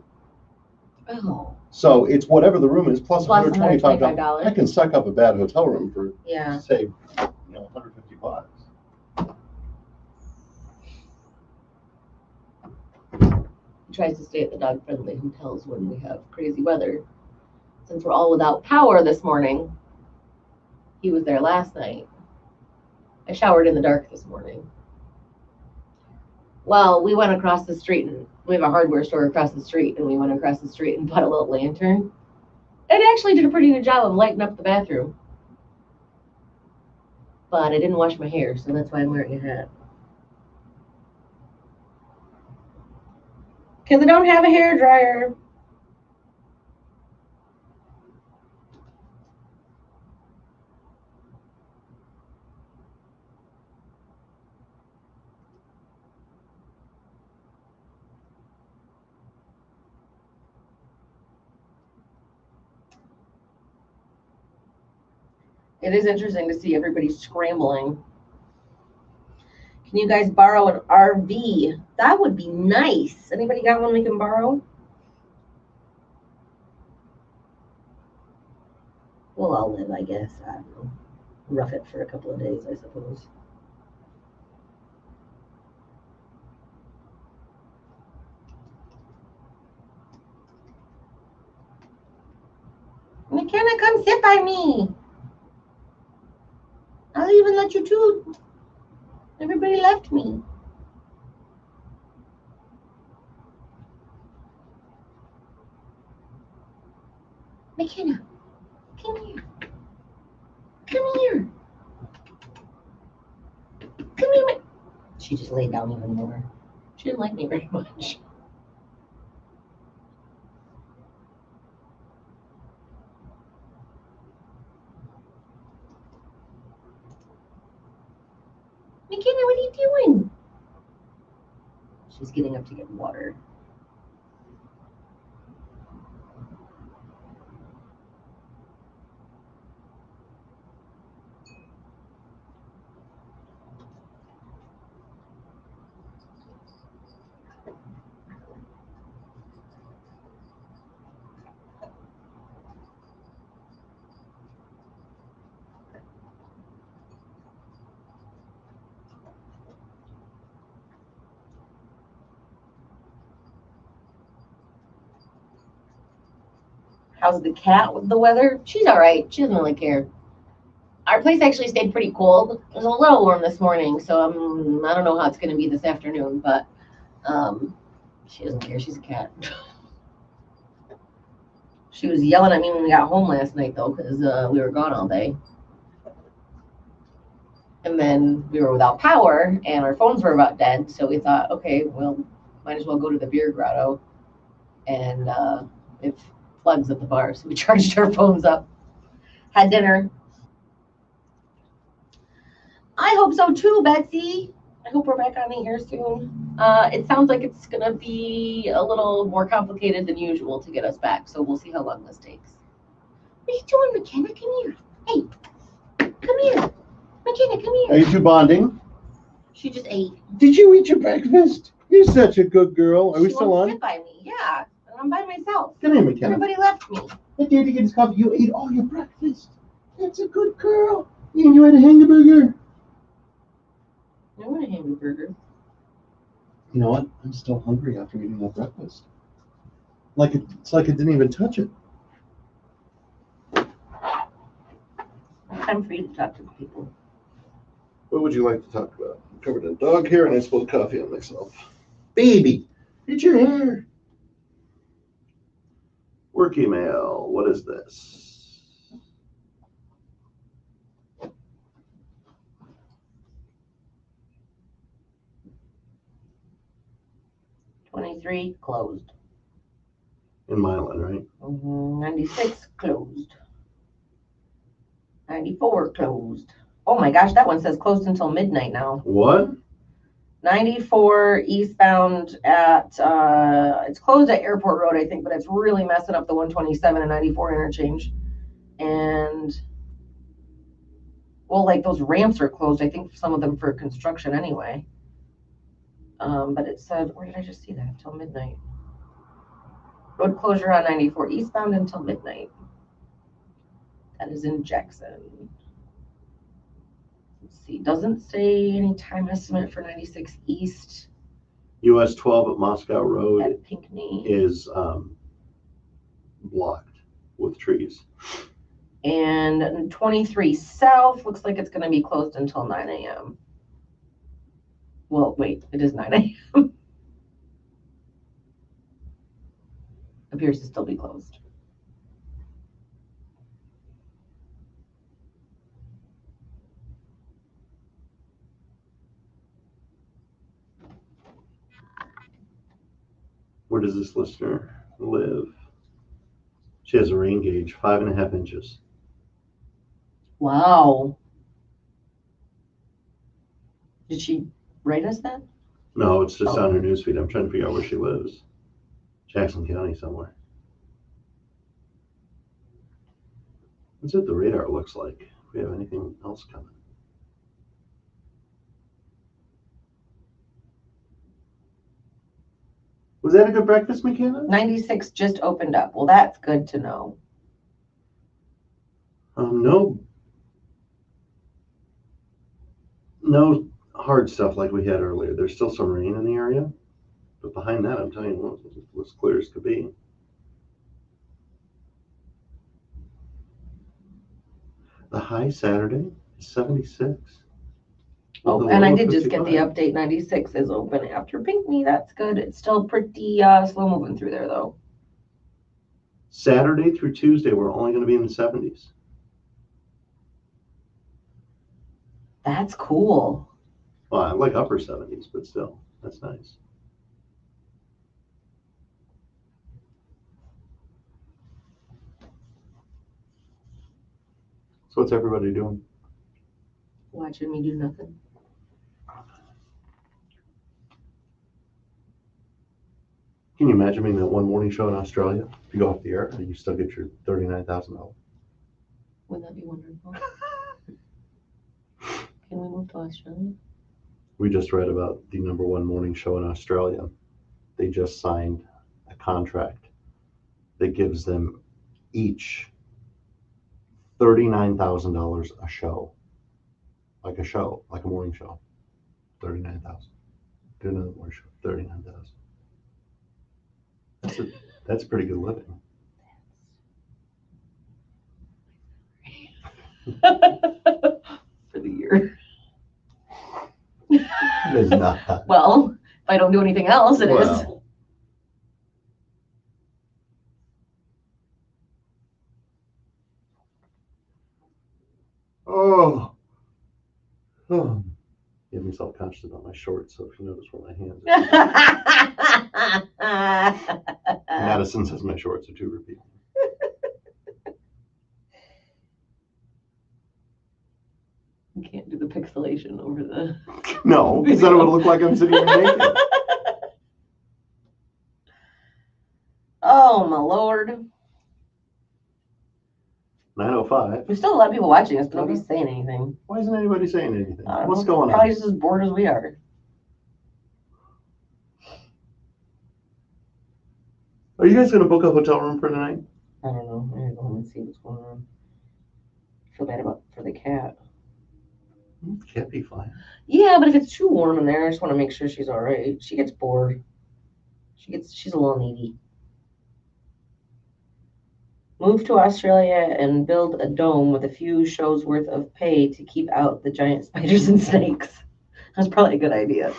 Speaker 2: Oh.
Speaker 1: So it's whatever the room is plus
Speaker 2: Plus
Speaker 1: $125. I can suck up a bad hotel room for, say, $150.
Speaker 2: He tries to stay at the dog-friendly hotels when we have crazy weather. Since we're all without power this morning, he was there last night. I showered in the dark this morning. Well, we went across the street, and we have a hardware store across the street, and we went across the street and bought a little lantern. It actually did a pretty good job of lighting up the bathroom. But I didn't wash my hair, so that's why I'm wearing a hat. Because I don't have a hair dryer. It is interesting to see everybody scrambling. Can you guys borrow an RV? That would be nice. Anybody got one we can borrow? We'll all live, I guess. I don't know. Rough it for a couple of days, I suppose. McKenna, come sit by me. I'll even let you toot. Everybody left me. McKenna, come here. Come here. Come here. She just laid down even more. She didn't like me very much. McKenna, what are you doing? She's getting up to get water. How's the cat with the weather? She's all right. She doesn't really care. Our place actually stayed pretty cold. It was a little warm this morning, so I don't know how it's going to be this afternoon, but she doesn't care. She's a cat. She was yelling at me when we got home last night, though, because we were gone all day. And then we were without power, and our phones were about dead, so we thought, okay, well, might as well go to the beer grotto. And it plugs at the bar, so we charged our phones up. Had dinner. I hope so too, Betsy. I hope we're back on the air soon. It sounds like it's going to be a little more complicated than usual to get us back, so we'll see how long this takes. What are you doing, McKenna? Come here. Hey, come here. McKenna, come here.
Speaker 1: Are you two bonding?
Speaker 2: She just ate.
Speaker 1: Did you eat your breakfast? You're such a good girl. Are we still on?
Speaker 2: She won't sit by me. Yeah, and I'm by myself.
Speaker 1: Come here, McKenna.
Speaker 2: Everybody left me.
Speaker 1: I did to get his coffee. You ate all your breakfast. That's a good girl. And you had a hamburger.
Speaker 2: I want a hamburger.
Speaker 1: You know what? I'm still hungry after eating that breakfast. It's like it didn't even touch it.
Speaker 2: Time for you to talk to the people.
Speaker 1: What would you like to talk about? I'm covered in dog hair and I spilled coffee on myself. Baby, it's your hair. Work email. What is this?
Speaker 2: $23 closed.
Speaker 1: In Milan, right?
Speaker 2: 96 closed. 94 closed. Oh my gosh, that one says closed until midnight now.
Speaker 1: What?
Speaker 2: 94 eastbound at, it's closed at Airport Road, I think, but it's really messing up the 127 and 94 interchange. And, well, like those ramps are closed, I think some of them for construction anyway. But it said, where did I just see that? Until midnight. Road closure on 94 eastbound until midnight. That is in Jackson. Let's see, doesn't say any time estimate for 96 east.
Speaker 1: US 12 at Moscow Road
Speaker 2: at Pinckney
Speaker 1: is blocked with trees.
Speaker 2: And 23 south looks like it's going to be closed until 9 a.m. Well, wait, it is 9 a.m. Appears to still be closed.
Speaker 1: Where does this listener live? She has a rain gauge, 5.5 inches.
Speaker 2: Wow. Did she write us that?
Speaker 1: No, it's just on her newsfeed. I'm trying to figure out where she lives. Jackson County somewhere. What's what the radar looks like? If we have anything else coming. Was that a good breakfast, McKenna?
Speaker 2: 96 just opened up. Well, that's good to know.
Speaker 1: No hard stuff like we had earlier. There's still some rain in the area, but behind that, I'm telling you, it was clear as could be. The high Saturday is 76.
Speaker 2: Oh, and I did just get the update. 96 is open after Pinckney. That's good. It's still pretty slow moving through there, though.
Speaker 1: Saturday through Tuesday, we're only going to be in the 70s.
Speaker 2: That's cool.
Speaker 1: Well, I like upper 70s, but still, that's nice. So what's everybody doing?
Speaker 2: Watching me do nothing.
Speaker 1: Can you imagine being that one morning show in Australia? If you go off the air and you still get your $39,000.
Speaker 2: Wouldn't that be wonderful? Can we move to Australia?
Speaker 1: We just read about the #1 morning show in Australia. They just signed a contract that gives them each $39,000 a show. Like a morning show. 39,000. Do another morning show, 39,000. That's pretty good living.
Speaker 2: For the year.
Speaker 1: It is not.
Speaker 2: Well, if I don't do anything else, it is.
Speaker 1: Oh. Get me self-conscious about my shorts, so if you notice where my hands are. Madison says my shorts are too revealing.
Speaker 2: You can't do the pixelation over the...
Speaker 1: No, because then it would look like I'm sitting here naked.
Speaker 2: Oh, my Lord.
Speaker 1: 9:05.
Speaker 2: There's still a lot of people watching us, but nobody's saying anything.
Speaker 1: Why isn't anybody saying anything? What's going on?
Speaker 2: Probably just as bored as we are.
Speaker 1: Are you guys going to book a hotel room for tonight?
Speaker 2: I don't know. I'm going to go home and see what's going on. I feel bad for the cat.
Speaker 1: Can't be fine.
Speaker 2: Yeah, but if it's too warm in there, I just want to make sure she's all right. She gets bored. She's a little needy. Move to Australia and build a dome with a few shows worth of pay to keep out the giant spiders and snakes. That's probably a good idea.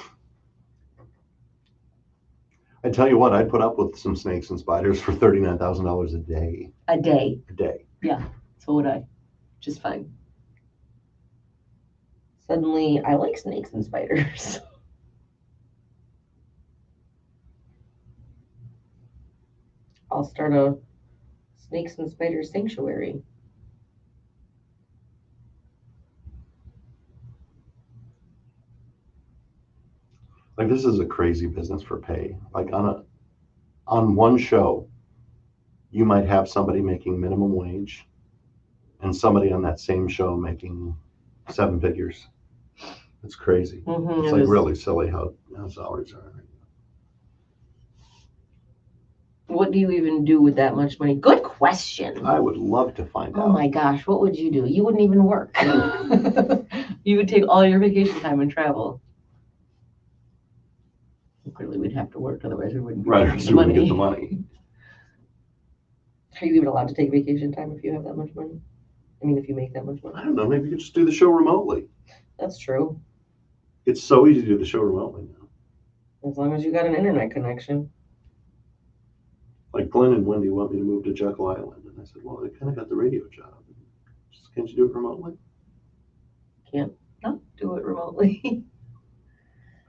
Speaker 1: I tell you what, I'd put up with some snakes and spiders for $39,000 a day.
Speaker 2: A day.
Speaker 1: A day.
Speaker 2: Yeah, so would I. Just fine. Suddenly, I like snakes and spiders. I'll start a snakes and spiders sanctuary.
Speaker 1: Like, this is a crazy business for pay. Like, on one show, you might have somebody making minimum wage and somebody on that same show making 7 figures. It's crazy.
Speaker 3: Mhm,
Speaker 1: It's
Speaker 3: it
Speaker 1: like
Speaker 3: is.
Speaker 1: really silly how salaries are.
Speaker 3: What do you even do with that much money? Good question.
Speaker 1: I would love to find
Speaker 3: Oh
Speaker 1: out.
Speaker 3: my gosh, what would you do? You wouldn't even work. You would take all your vacation time and travel. Clearly, we'd have to work, otherwise we wouldn't be
Speaker 1: Right,
Speaker 3: getting
Speaker 1: so
Speaker 3: the
Speaker 1: we would
Speaker 3: money.
Speaker 1: get the money.
Speaker 3: Are you even allowed to take vacation time if you have that much money? I mean, if you make that much money.
Speaker 1: I don't know, maybe you could just do the show remotely.
Speaker 3: That's true.
Speaker 1: It's so easy to do the show remotely now.
Speaker 3: As long as you got an internet connection.
Speaker 1: Like Glenn and Wendy want me to move to Jekyll Island. And I said, well, I kind of got the radio job. Can't you do it remotely?
Speaker 3: Can't not do it remotely.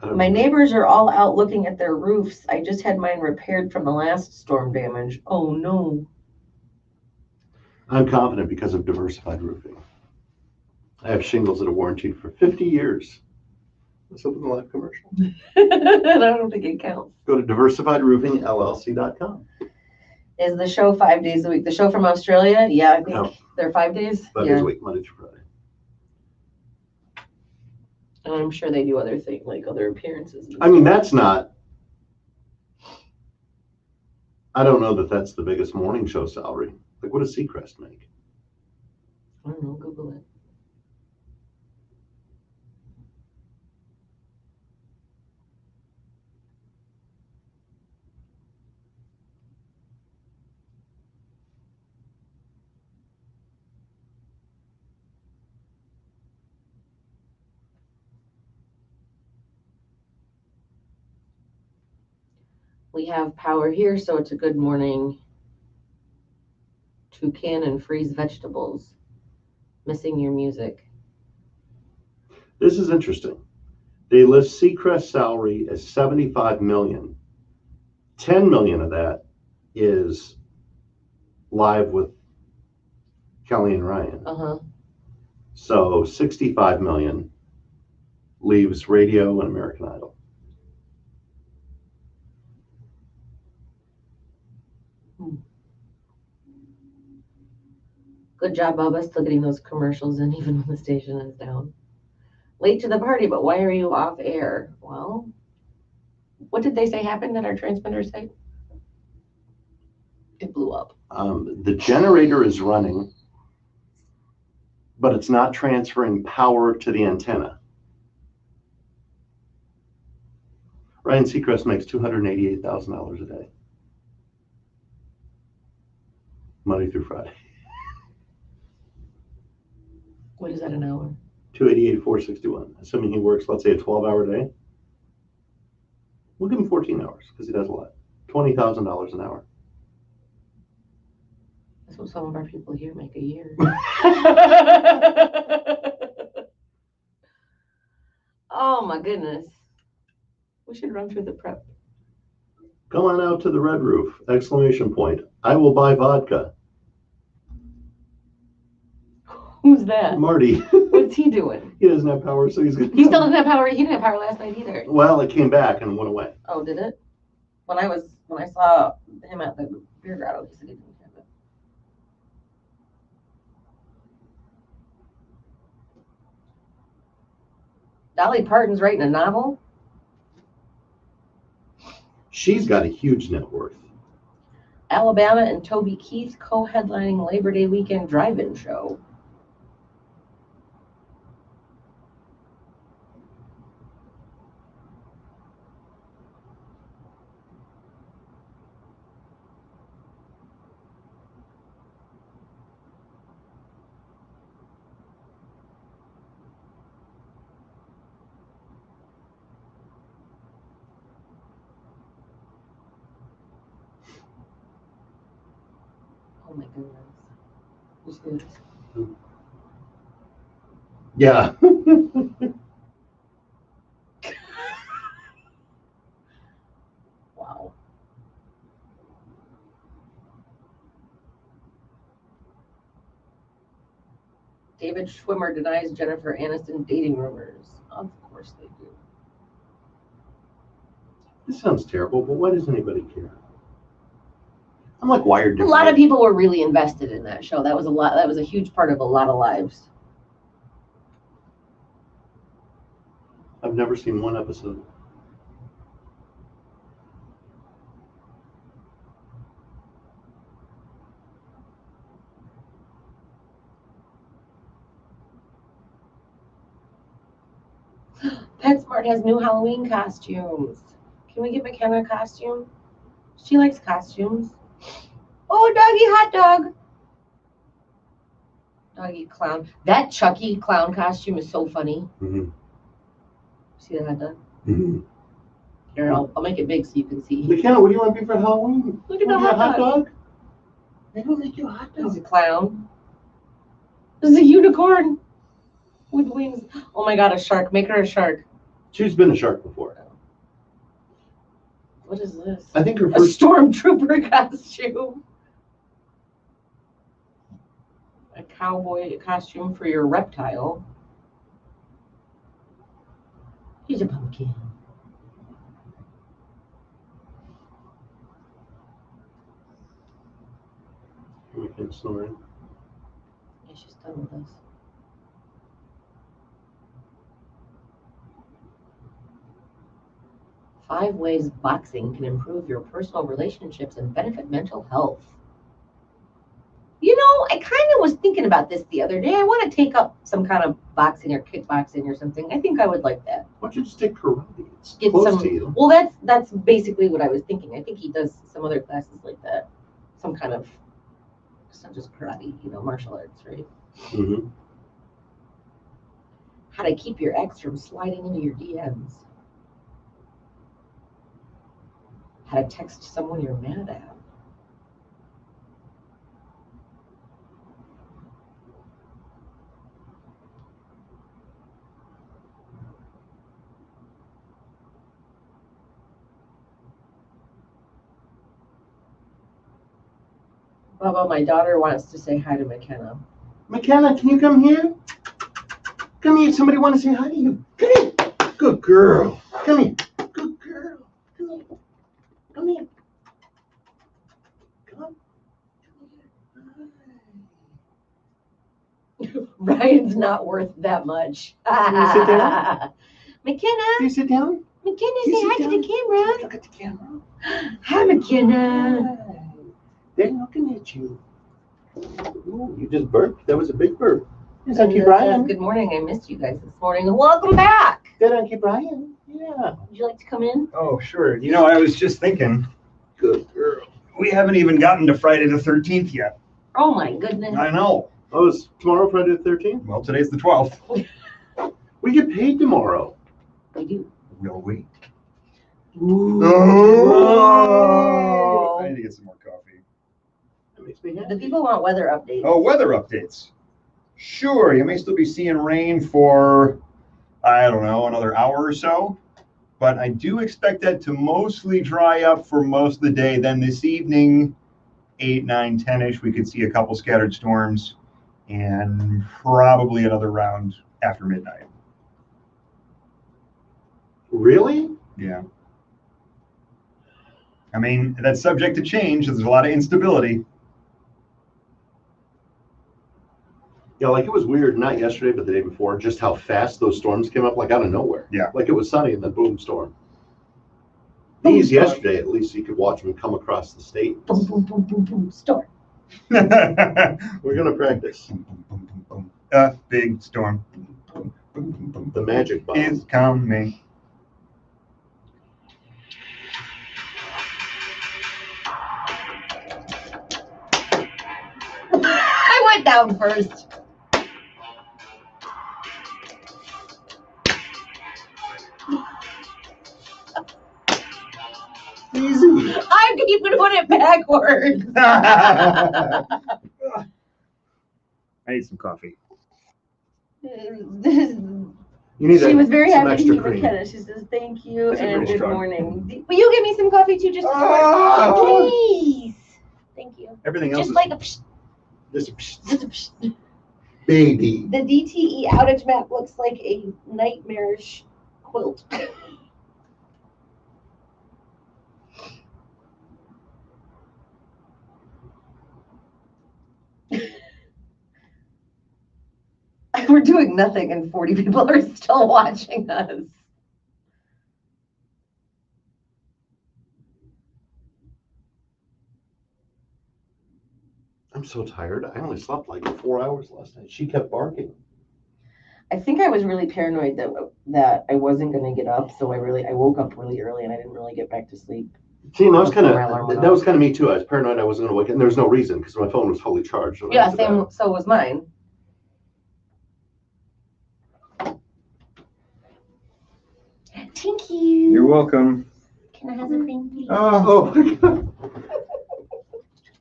Speaker 1: I don't
Speaker 3: My
Speaker 1: know.
Speaker 3: neighbors are all out looking at their roofs. I just had mine repaired from the last storm damage. Oh no.
Speaker 1: I'm confident because of Diversified Roofing. I have shingles that are warranted for 50 years. Let's open the live commercial.
Speaker 3: I don't think it counts.
Speaker 1: Go to diversifiedroofingllc.com.
Speaker 3: Is the show 5 days a week? The show from Australia? Yeah, I think
Speaker 1: No.
Speaker 3: they're 5 days.
Speaker 1: 5 days a week, Monday through Friday.
Speaker 3: And I'm sure they do other things, like other appearances.
Speaker 1: I mean, that's not, I don't know that that's the biggest morning show salary. Like, what does Seacrest make?
Speaker 3: I don't know, Google it. We have power here, so it's a good morning to can and freeze vegetables. Missing your music.
Speaker 1: This is interesting. They list Seacrest salary as $75 million. $10 million of that is live with Kelly and Ryan.
Speaker 3: Uh-huh.
Speaker 1: So $65 million leaves radio and American Idol.
Speaker 3: Good job, Bubba, still getting those commercials in even when the station is down. Late to the party, but why are you off air? Well, what did they say happened at our transmitter site? It blew up.
Speaker 1: The generator is running, but it's not transferring power to the antenna. Ryan Seacrest makes $288,000 a day, Monday through Friday.
Speaker 3: What is that an hour?
Speaker 1: 288, 461. Assuming he works, let's say, a 12-hour day. We'll give him 14 hours because he does a lot. $20,000 an hour.
Speaker 3: That's what some of our people here make a year. Oh my goodness. We should run through the prep.
Speaker 1: Come on out to the Red Roof! Exclamation point. I will buy vodka.
Speaker 3: Who's that?
Speaker 1: Marty.
Speaker 3: What's he doing?
Speaker 1: He doesn't have power, so he's going to.
Speaker 3: He still doesn't have power. He didn't have power last night either.
Speaker 1: Well, it came back and went away.
Speaker 3: Oh, did it? When I saw him at the beer grotto, he said he didn't have it. Dolly Parton's writing a novel.
Speaker 1: She's got a huge net worth.
Speaker 3: Alabama and Toby Keith co-headlining Labor Day weekend drive-in show. Oh my goodness. You see this?
Speaker 1: Yeah.
Speaker 3: Wow. David Schwimmer denies Jennifer Aniston dating rumors. Of course they do.
Speaker 1: This sounds terrible, but why does anybody care? I'm like wired
Speaker 3: A
Speaker 1: differently.
Speaker 3: lot of people were really invested in that show. That was a huge part of a lot of lives.
Speaker 1: I've never seen one episode.
Speaker 3: PetSmart has new Halloween costumes. Can we get McKenna a costume? She likes costumes. Oh, doggy hot dog. Doggy clown. That Chucky clown costume is so funny.
Speaker 1: Mm-hmm.
Speaker 3: See that hot dog?
Speaker 1: Mm-hmm.
Speaker 3: Here, I'll make it big so you can see.
Speaker 1: McKenna, what do you want to be for Halloween?
Speaker 3: Look at the hot dog.
Speaker 1: They don't make you a hot
Speaker 3: This
Speaker 1: dog.
Speaker 3: is a clown. This is a unicorn with wings. Oh my god, a shark. Make her a shark.
Speaker 1: She's been a shark before.
Speaker 3: What is this?
Speaker 1: I think her
Speaker 3: A
Speaker 1: first.
Speaker 3: stormtrooper costume. A cowboy costume for your reptile. Here's a pumpkin.
Speaker 1: McKenna snoring.
Speaker 3: Yeah, she's done with this. Five ways boxing can improve your personal relationships and benefit mental health. You know, I kind of was thinking about this the other day. I want to take up some kind of boxing or kickboxing or something. I think I would like that.
Speaker 1: Why don't you just take karate? It's
Speaker 3: Get
Speaker 1: close
Speaker 3: some.
Speaker 1: to you.
Speaker 3: Well, that's basically what I was thinking. I think he does some other classes like that. Some kind of, it's not just karate, martial arts, right?
Speaker 1: Mm-hmm.
Speaker 3: How to keep your ex from sliding into your DMs. How to text someone you're mad at. Bubba, my daughter wants to say hi to McKenna.
Speaker 1: McKenna, can you come here? Come here. Somebody want to say hi to you. Come here. Good girl. Come here. Good girl. Come here. Come here. Come on.
Speaker 3: Ryan's not worth that much.
Speaker 1: Can you sit down?
Speaker 3: McKenna,
Speaker 1: Can you sit down?
Speaker 3: McKenna,
Speaker 1: Can you
Speaker 3: say
Speaker 1: sit
Speaker 3: hi to
Speaker 1: down?
Speaker 3: the camera.
Speaker 1: Look at the camera.
Speaker 3: Hi, McKenna.
Speaker 1: Hi. They're looking at you. Ooh, you just burped. That was a big burp. Is that Uncle Brian?
Speaker 3: Good morning. I missed you guys this morning. Welcome back.
Speaker 1: That Uncle Brian? Yeah.
Speaker 3: Would you like to come in?
Speaker 4: Oh, sure. You know, I was just thinking,
Speaker 1: Good girl.
Speaker 4: we haven't even gotten to Friday the 13th yet.
Speaker 3: Oh my goodness.
Speaker 4: I know.
Speaker 1: Oh, is tomorrow Friday the 13th?
Speaker 4: Well, today's the 12th.
Speaker 1: We get paid tomorrow.
Speaker 3: We do.
Speaker 4: No, wait.
Speaker 3: Oh.
Speaker 4: I need to get some more coffee.
Speaker 1: That makes me
Speaker 3: The
Speaker 1: happy.
Speaker 3: people want weather updates.
Speaker 4: Oh, weather updates. Sure, you may still be seeing rain for, I don't know, another hour or so. But I do expect that to mostly dry up for most of the day. Then this evening, 8, 9, 10-ish, we could see a couple scattered storms and probably another round after midnight.
Speaker 1: Really?
Speaker 4: Yeah. I mean, that's subject to change. There's a lot of instability.
Speaker 1: Yeah, like it was weird, not yesterday, but the day before, just how fast those storms came up, like out of nowhere.
Speaker 4: Yeah.
Speaker 1: Like it was sunny and then boom, storm.
Speaker 3: Boom,
Speaker 1: These
Speaker 3: storm.
Speaker 1: yesterday, at least you could watch them come across the state.
Speaker 3: Boom, boom, boom, boom, boom. Storm.
Speaker 1: We're going to practice.
Speaker 4: A big storm
Speaker 1: The magic bomb.
Speaker 4: is coming.
Speaker 3: I went down first.
Speaker 1: Easy.
Speaker 3: I'm keeping doing it backwards.
Speaker 4: I need some coffee.
Speaker 1: You need
Speaker 3: She was very
Speaker 1: some
Speaker 3: happy to
Speaker 1: extra
Speaker 3: meet
Speaker 1: cream.
Speaker 3: McKenna. She says, thank you
Speaker 4: That's a
Speaker 3: and
Speaker 4: pretty
Speaker 3: good
Speaker 4: strong.
Speaker 3: morning. Will you give me some coffee too? Just please. Thank you.
Speaker 4: Everything else
Speaker 3: Just
Speaker 4: is
Speaker 3: like a psh,
Speaker 1: Just
Speaker 3: just a psh.
Speaker 1: baby.
Speaker 3: The DTE outage map looks like a nightmarish quilt.
Speaker 2: We're doing nothing and 40 people are still watching us.
Speaker 1: I'm so tired. I only slept like 4 hours last night. She kept barking.
Speaker 2: I think I was really paranoid that I wasn't going to get up, so I woke up really early and I didn't really get back to sleep.
Speaker 1: See, that was kind of me too. I was paranoid I wasn't going to wake up, and there was no reason because my phone was fully charged.
Speaker 2: Yeah, same. So was mine. Thank you.
Speaker 4: You're welcome.
Speaker 2: Can I have a green tea?
Speaker 1: Oh my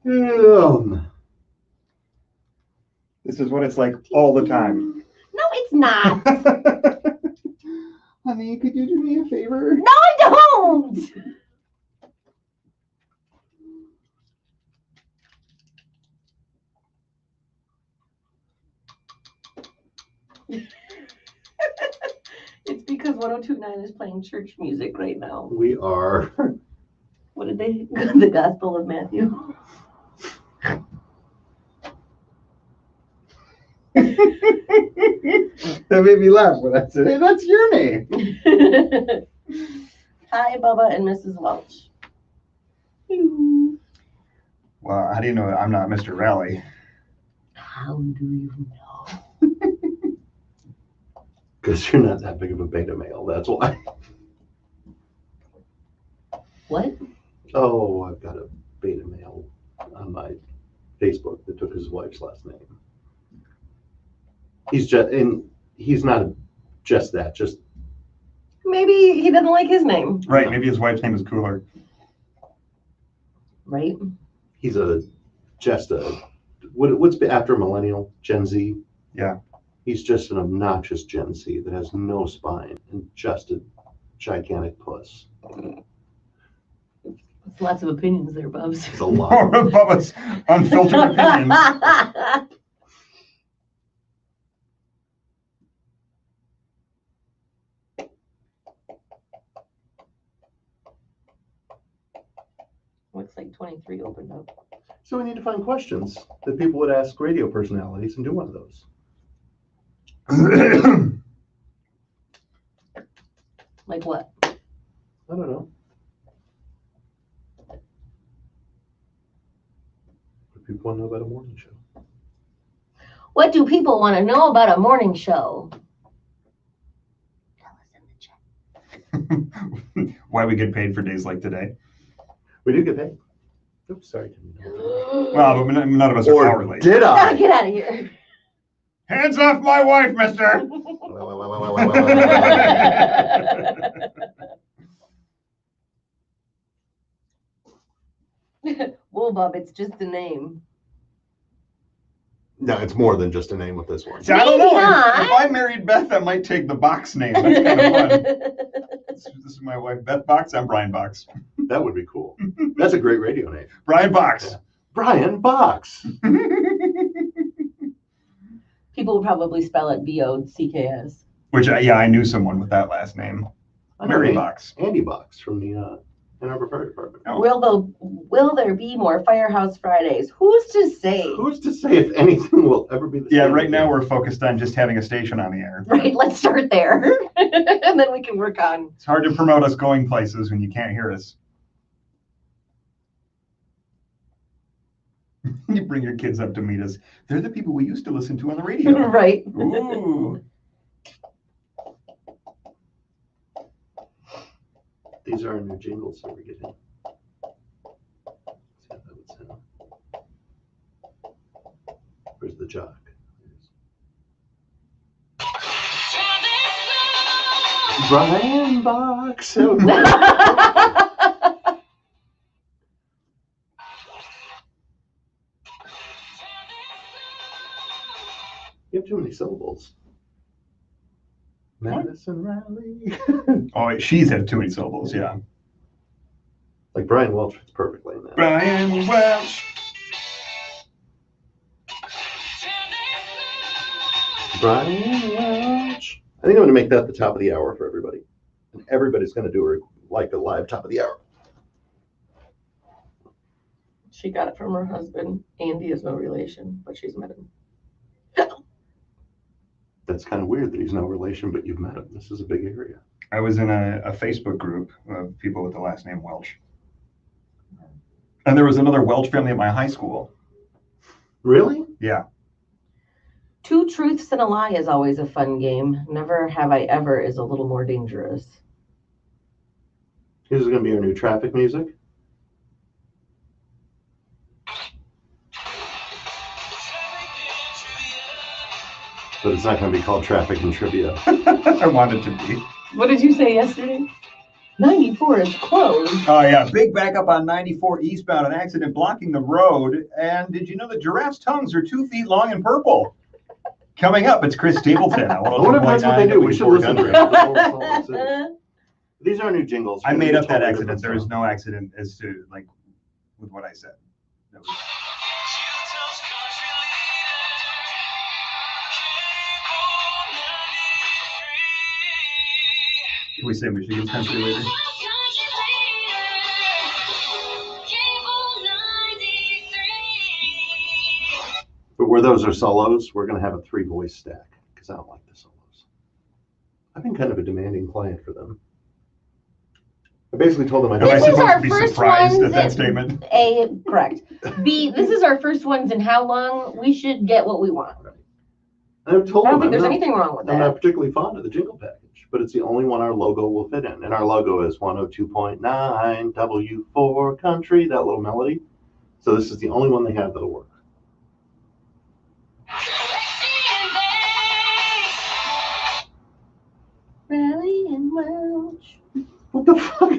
Speaker 1: God.
Speaker 4: This is what it's like all the time.
Speaker 2: No, it's not.
Speaker 4: Honey, could you do me a favor?
Speaker 2: No, I don't. It's because 102.9 is playing church music right now.
Speaker 1: We are.
Speaker 2: What did they? The Gospel of Matthew.
Speaker 4: That made me laugh when I said, hey, that's your name.
Speaker 2: Hi, Bubba and Mrs. Welch.
Speaker 4: Well, how do you know that I'm not Mr. Raleigh?
Speaker 2: How do you know?
Speaker 1: Because you're not that big of a beta male. That's why.
Speaker 2: What?
Speaker 1: Oh, I've got a beta male on my Facebook that took his wife's last name. He's not just that. Just
Speaker 2: maybe he doesn't like his name.
Speaker 4: Right. Maybe his wife's name is cooler.
Speaker 2: Right.
Speaker 1: He's what's after millennial Gen Z?
Speaker 4: Yeah.
Speaker 1: He's just an obnoxious Gen Z that has no spine and just a gigantic puss.
Speaker 2: That's lots of opinions there, Bubs.
Speaker 1: It's a lot.
Speaker 4: Bubba's unfiltered opinions.
Speaker 2: Looks like 23 opened up.
Speaker 1: So we need to find questions that people would ask radio personalities and do one of those.
Speaker 2: Like what?
Speaker 1: I don't know. What do people want to know about a morning show?
Speaker 2: What do people want to know about a morning show? Tell us in the chat.
Speaker 4: Why we get paid for days like today.
Speaker 1: We do get paid. Oops, sorry.
Speaker 4: Well, but none of us are hourly.
Speaker 1: Did I?
Speaker 2: Get out of here.
Speaker 4: Hands off my wife, mister.
Speaker 2: Whoa, Bob, it's just a name.
Speaker 1: No, it's more than just a name with this one.
Speaker 4: See, I don't know.
Speaker 2: Maybe
Speaker 4: If I married Beth, I might take the Box name. That's kind of fun. This is my wife, Beth Box. I'm Brian Box.
Speaker 1: That would be cool. That's a great radio name.
Speaker 4: Brian Box.
Speaker 1: Yeah. Brian Box.
Speaker 2: People would probably spell it BOCKS.
Speaker 4: Which, I knew someone with that last name. Mary Box.
Speaker 1: Andy Box from the Ann Arbor Fire Department.
Speaker 4: Oh.
Speaker 2: Will there be more Firehouse Fridays? Who's to say?
Speaker 1: Who's to say if anything will ever be the same?
Speaker 4: Yeah, right now we're focused on just having a station on the air.
Speaker 2: Right, let's start there. And then we can work on.
Speaker 4: It's hard to promote us going places when you can't hear us. You bring your kids up to meet us. They're the people we used to listen to on the radio.
Speaker 2: Right.
Speaker 4: Ooh.
Speaker 1: These are our new jingles that we're getting. See how that would sound. Where's the jock? Brian Box. You have too many syllables. Madison Raleigh.
Speaker 4: Oh, she's had too many syllables, yeah.
Speaker 1: Like Brian Welch fits perfectly in that.
Speaker 4: Brian Welch.
Speaker 1: Brian Welch. I think I'm going to make that the top of the hour for everybody. And everybody's going to do her like a live top of the hour.
Speaker 2: She got it from her husband. Andy is no relation, but she's met him.
Speaker 1: That's kind of weird that he's no relation, but you've met him. This is a big area.
Speaker 4: I was in a Facebook group of people with the last name Welch. And there was another Welch family at my high school.
Speaker 1: Really?
Speaker 4: Yeah.
Speaker 3: Two truths and a lie is always a fun game. Never have I ever is a little more dangerous.
Speaker 1: This is going to be our new traffic music. But it's not going to be called Traffic and Trivia.
Speaker 4: I want it to be.
Speaker 3: What did you say yesterday? 94 is closed.
Speaker 4: Oh, yeah. Big backup on 94 eastbound. An accident blocking the road. And did you know that giraffes' tongues are 2 feet long and purple? Coming up, it's Chris Stapleton.
Speaker 1: I wonder if that's what they do. We should listen to it. These are new jingles.
Speaker 4: I made up that accident. There is no accident as to, like, with what I said. That was... Can we say Michigan's country later?
Speaker 1: But where those are solos, we're going to have a 3-voice stack because I don't like the solos. I've been kind of a demanding client for them. I basically told them I don't.
Speaker 4: Am I
Speaker 3: This is
Speaker 4: supposed
Speaker 3: our
Speaker 4: to be
Speaker 3: first
Speaker 4: surprised
Speaker 3: ones
Speaker 4: at that
Speaker 3: in-
Speaker 4: statement?
Speaker 3: A, correct. B, this is our first ones in how long? We should get what we want.
Speaker 1: I've told
Speaker 3: I don't
Speaker 1: them
Speaker 3: think there's anything wrong with
Speaker 1: I'm not
Speaker 3: that.
Speaker 1: particularly fond of the jingle package, but it's the only one our logo will fit in. And our logo is 102.9 W4 Country, that little melody. So this is the only one they have that'll work.
Speaker 3: Rally and Welch.
Speaker 1: What the fuck?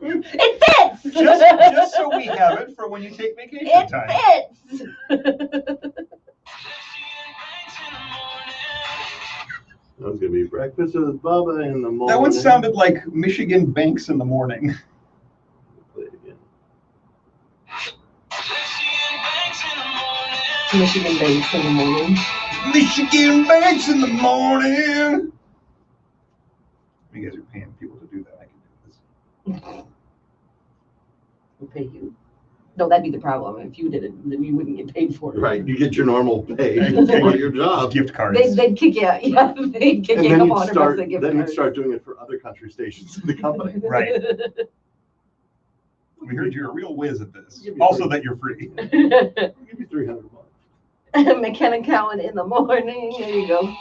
Speaker 3: It fits!
Speaker 4: Just so we have it for when you take vacation
Speaker 3: It
Speaker 4: time.
Speaker 3: fits!
Speaker 1: That was going to be breakfast with Bubba in the morning.
Speaker 4: That one sounded like Michigan Banks in the morning.
Speaker 1: Play it again.
Speaker 3: Michigan Banks in the morning.
Speaker 4: Michigan Banks in the morning. You guys are paying people to do that. I can do this.
Speaker 3: We'll pay you. No, that'd be the problem. If you did it, then you wouldn't get paid for it.
Speaker 1: Right, you get your normal pay
Speaker 4: Okay.
Speaker 1: for your job.
Speaker 4: Gift cards.
Speaker 3: They'd kick you out. Yeah, they'd kick
Speaker 1: And
Speaker 3: you a
Speaker 1: then
Speaker 3: couple
Speaker 1: you'd
Speaker 3: $100 a
Speaker 1: start,
Speaker 3: gift
Speaker 1: then you'd
Speaker 3: card.
Speaker 1: start doing it for other country stations in the company.
Speaker 4: Right. We heard you're a real whiz at this.
Speaker 1: Give me
Speaker 4: Also
Speaker 1: three.
Speaker 4: that you're free.
Speaker 1: Give me $300.
Speaker 3: McKenna Cowan in the morning. There you go.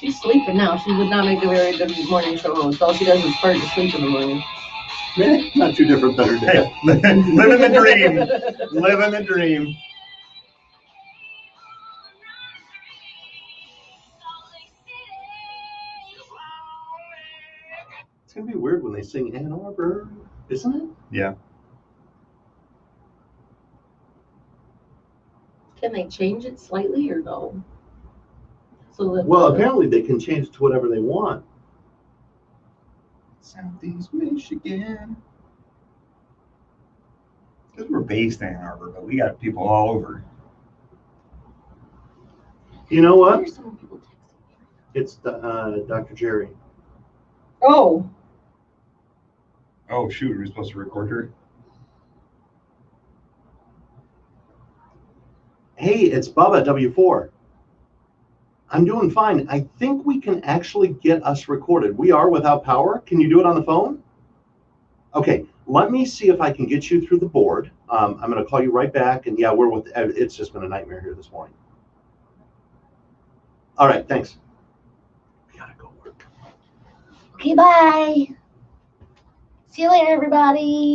Speaker 3: She's sleeping now. She would not make a very good morning show host. All she does is fart to sleep in the morning.
Speaker 1: Not too different than her dad.
Speaker 4: Living the dream. Living the dream.
Speaker 1: It's gonna be weird when they sing Ann Arbor, isn't it?
Speaker 4: Yeah.
Speaker 3: Can they change it slightly or no? So that
Speaker 1: Well, apparently they can change it to whatever they want.
Speaker 4: Southeast Michigan. Because we're based in Ann Arbor, but we got people all over.
Speaker 1: You know
Speaker 3: Why
Speaker 1: what?
Speaker 3: are so many people texting?
Speaker 1: It's Dr. Jerry.
Speaker 3: Oh,
Speaker 4: Oh, shoot. Are we supposed to record her?
Speaker 1: Hey, it's Bubba, W4. I'm doing fine. I think we can actually get us recorded. We are without power. Can you do it on the phone? Okay, let me see if I can get you through the board. I'm going to call you right back. And yeah, it's just been a nightmare here this morning. All right, thanks. We gotta go work.
Speaker 3: okay, bye. See you later, everybody.